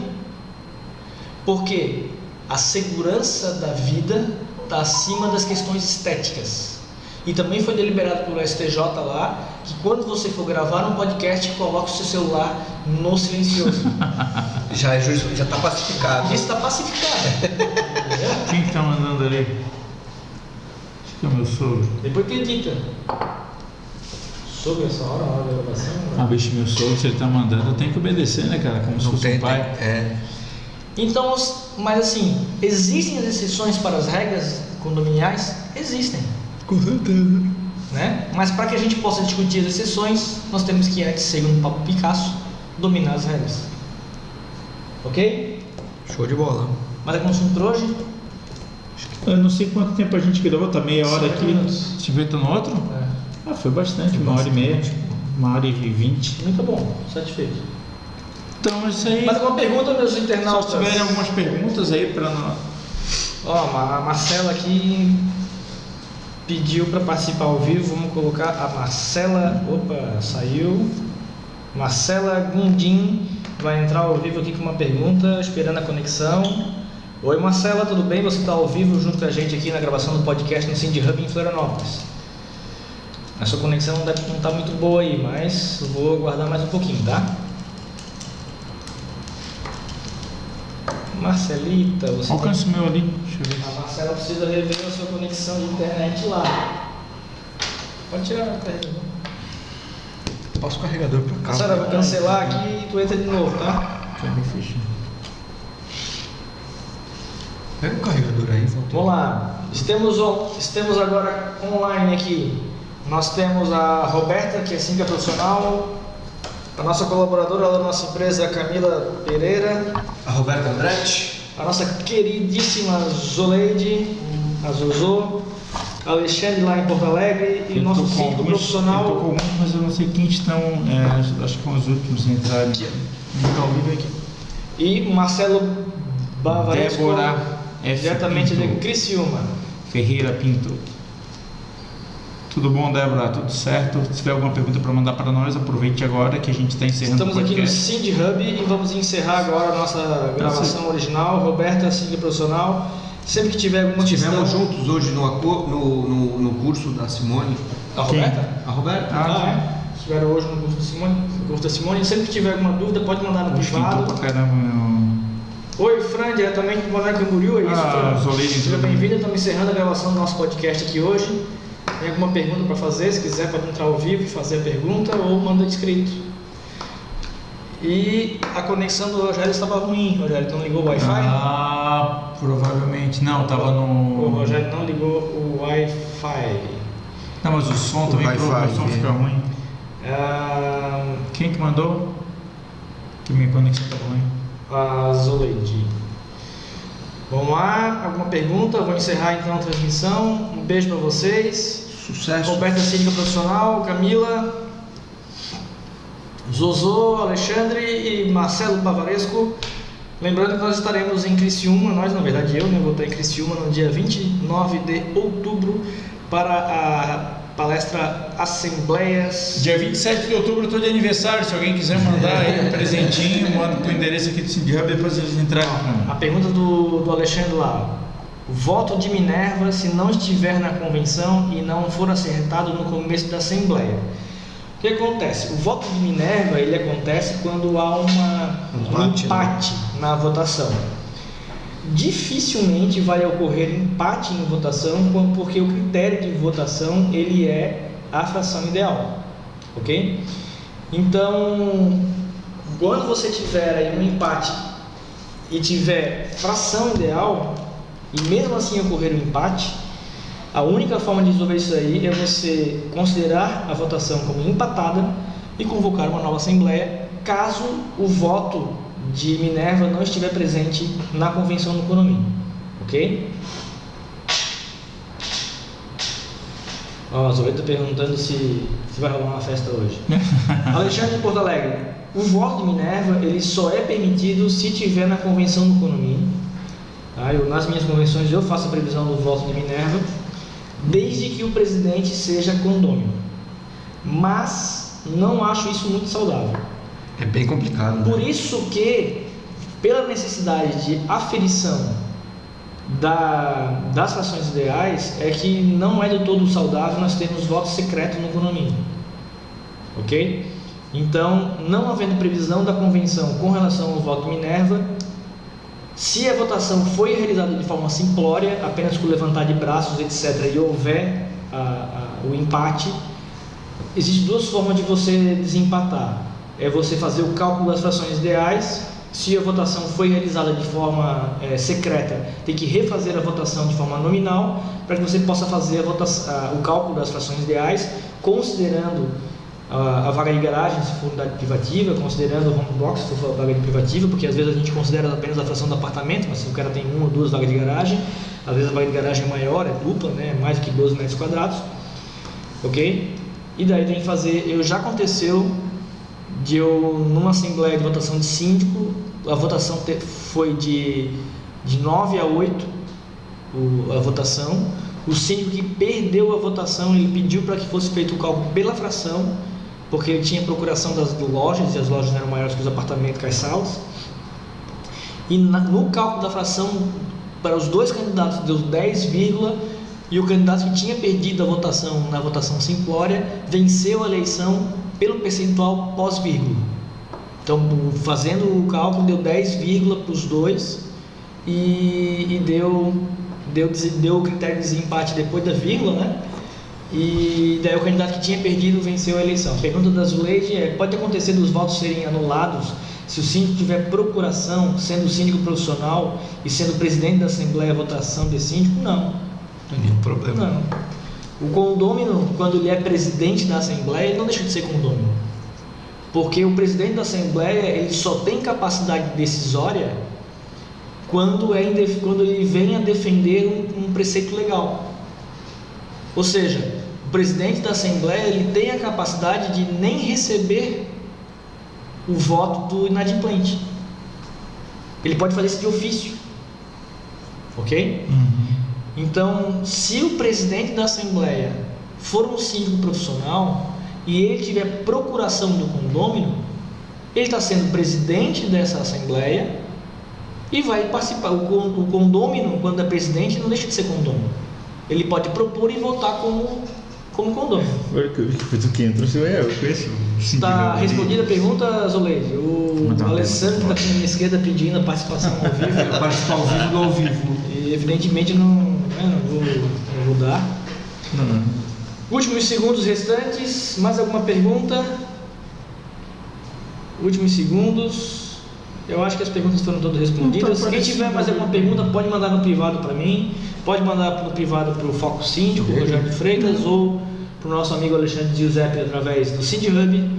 porque a segurança da vida está acima das questões estéticas. E também foi deliberado pelo STJ lá que quando você for gravar um podcast, coloque o seu celular no silencioso. Já está pacificado. Isso está pacificado. Quem está mandando ali? Acho que é o meu sogro. Depois acredita. Sobre essa hora da gravação? Ah, bicho, meu sogro, se ele está mandando, eu tenho que obedecer, né, cara? Como se fosse um pai. Então, mas assim, existem as exceções para as regras condominiais? Existem. Com certeza. Né? Mas para que a gente possa discutir as exceções, nós temos que antes, segundo Pablo Picasso, dominar as regras. Ok? Show de bola. Mais algum assunto por hoje? Eu não sei quanto tempo a gente gravou, tá meia hora aqui. Minutos. 50 no outro? Foi bastante, 1h30, 1h20. Muito bom, satisfeito. Então, isso aí. Mais alguma pergunta, meus internautas? Se tiverem algumas perguntas aí para nós. A Marcela aqui pediu para participar ao vivo. Vamos colocar a Marcela. Opa, saiu. Marcela Gundim vai entrar ao vivo aqui com uma pergunta, esperando a conexão. Oi Marcela, tudo bem? Você está ao vivo junto com a gente aqui na gravação do podcast no Cindy Hub em Florianópolis. A sua conexão não está muito boa aí, mas eu vou aguardar mais um pouquinho, tá? Marcelita, você... Alcance o meu ali, deixa eu ver. A Marcela precisa rever a sua conexão de internet lá. Pode tirar o carregador. Passa o carregador para cá. Marcela, eu vou cancelar aqui e tu entra de novo, tá? Deixa eu ver, fechando. Pega o carregador aí, Vamos lá. Estamos agora online aqui. Nós temos a Roberta, que é síndica profissional, a nossa colaboradora da nossa empresa, a Camila Pereira, a Roberta Andretti, a nossa queridíssima Zoleide, a Zozô, Alexandre lá em Porto Alegre e o nosso síndico profissional. Eu tô com alguns, mas eu não sei quem estão, acho que são os últimos a entrarem. Ao vivo aqui. E o Marcelo Bavaresco, Débora F. diretamente Pinto. de Criciúma. Ferreira Pinto. Tudo bom, Débora? Tudo certo? Se tiver alguma pergunta para mandar para nós, aproveite agora que a gente está encerrando Estamos o podcast. aqui no Cindy Hub e vamos encerrar agora a nossa gravação original. Roberta, Cindy Profissional. Sempre que tiver alguma questão... Estivemos juntos hoje no curso da Simone. A Roberta? A Roberta? Estiveram hoje no curso da Simone. Sempre que tiver alguma dúvida, pode mandar no privado. Pra caramba, Oi, Fran, diretamente do Balneário Camboriú, é isso, Fran? Seja bem-vindo, estamos encerrando a gravação do nosso podcast aqui hoje. Tem alguma pergunta para fazer? Se quiser, pode entrar ao vivo e fazer a pergunta ou manda escrito. E a conexão do Rogério estava ruim. Rogério não ligou o Wi-Fi? Provavelmente não, estava no... O Rogério não ligou o Wi-Fi. Não, mas o som também, o som fica ruim. Quem que mandou? Que minha conexão estava ruim. A Zoleide. Vamos lá, alguma pergunta? Vou encerrar então a transmissão. Um beijo para vocês. Sucesso. Roberta Síndica Profissional, Camila, Zozô, Alexandre e Marcelo Bavaresco. Lembrando que nós estaremos em Criciúma, nós, na verdade eu, vou estar em Criciúma no dia 29 de outubro para a palestra Assembleias. Dia 27 de outubro eu estou de aniversário, se alguém quiser mandar aí um presentinho, manda para o endereço aqui do Cindy Hub, depois eles entregam para mim. A pergunta do Alexandre lá: o voto de Minerva, se não estiver na convenção e não for acertado no começo da Assembleia. O que acontece? O voto de Minerva, ele acontece quando há um empate na votação. Dificilmente vai ocorrer empate em votação, porque o critério de votação ele é a fração ideal, ok? Então, quando você tiver aí um empate e tiver fração ideal, e mesmo assim ocorrer um empate, a única forma de resolver isso aí é você considerar a votação como empatada e convocar uma nova assembleia, caso o voto de Minerva não estiver presente na convenção do condomínio, ok? A Zoe está perguntando se vai rolar uma festa hoje. Alexandre de Porto Alegre: o voto de Minerva ele só é permitido se tiver na convenção do condomínio. Nas minhas convenções eu faço a previsão do voto de Minerva, desde que o presidente seja condômino, mas não acho isso muito saudável. É bem complicado, né? Por isso que, pela necessidade de aferição das frações ideais, é que não é do todo saudável nós termos voto secreto no condomínio, ok? Então, não havendo previsão da convenção com relação ao voto Minerva, se a votação foi realizada de forma simplória, apenas com levantar de braços, etc., e houver o empate, existem duas formas de você desempatar. É você fazer o cálculo das frações ideais. Se a votação foi realizada de forma secreta, tem que refazer a votação de forma nominal, para que você possa fazer o cálculo das frações ideais, considerando a vaga de garagem, se for unidade privativa, considerando o home box, se for vaga de privativa, porque às vezes a gente considera apenas a fração do apartamento, mas se o cara tem uma ou duas vagas de garagem, às vezes a vaga de garagem é maior, é dupla, mais do que 12 metros quadrados, ok? E daí tem que fazer, já aconteceu de eu, numa assembleia de votação de síndico, a votação foi de 9 a 8, a votação. O síndico que perdeu a votação, ele pediu para que fosse feito o cálculo pela fração, porque ele tinha procuração das lojas, e as lojas eram maiores que os apartamentos, que as salas. E no cálculo da fração, para os dois candidatos deu 10, e o candidato que tinha perdido a votação na votação simplória venceu a eleição pelo percentual pós-vírgula. Então, fazendo o cálculo, deu 10, para os dois e deu o critério de desempate depois da vírgula, E daí o candidato que tinha perdido venceu a eleição. A pergunta da Zuleide é: pode acontecer dos votos serem anulados se o síndico tiver procuração, sendo síndico profissional e sendo presidente da Assembleia a votação de síndico? Não. Não tem nenhum problema. Não. O condômino, quando ele é presidente da Assembleia, ele não deixa de ser condômino. Porque o presidente da Assembleia, ele só tem capacidade decisória quando ele vem a defender um preceito legal. Ou seja, o presidente da Assembleia, ele tem a capacidade de nem receber o voto do inadimplente. Ele pode fazer isso de ofício. Ok? Uhum. Então, se o presidente da Assembleia for um síndico profissional e ele tiver procuração do condômino, ele está sendo presidente dessa assembleia e vai participar. O condômino, quando é presidente, não deixa de ser condômino. Ele pode propor e votar como condômino. O que entrou sou eu, conheço. Está respondida a pergunta, Zoleide. O Alessandro que está aqui na minha esquerda pedindo a participação ao vivo. Participar ao vivo do ao vivo. E evidentemente não vou dar. Não. Últimos segundos restantes, mais alguma pergunta? Últimos segundos. Eu acho que as perguntas foram todas respondidas. Quem tiver mais alguma pergunta pode mandar no privado para mim, pode mandar no privado para o Foco Síndico, Rogério de Freitas, ou para o nosso amigo Alexandre Giuseppe através do Cindy Hub.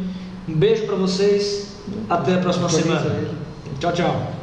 Um beijo para vocês, até a próxima semana. Tchau, tchau.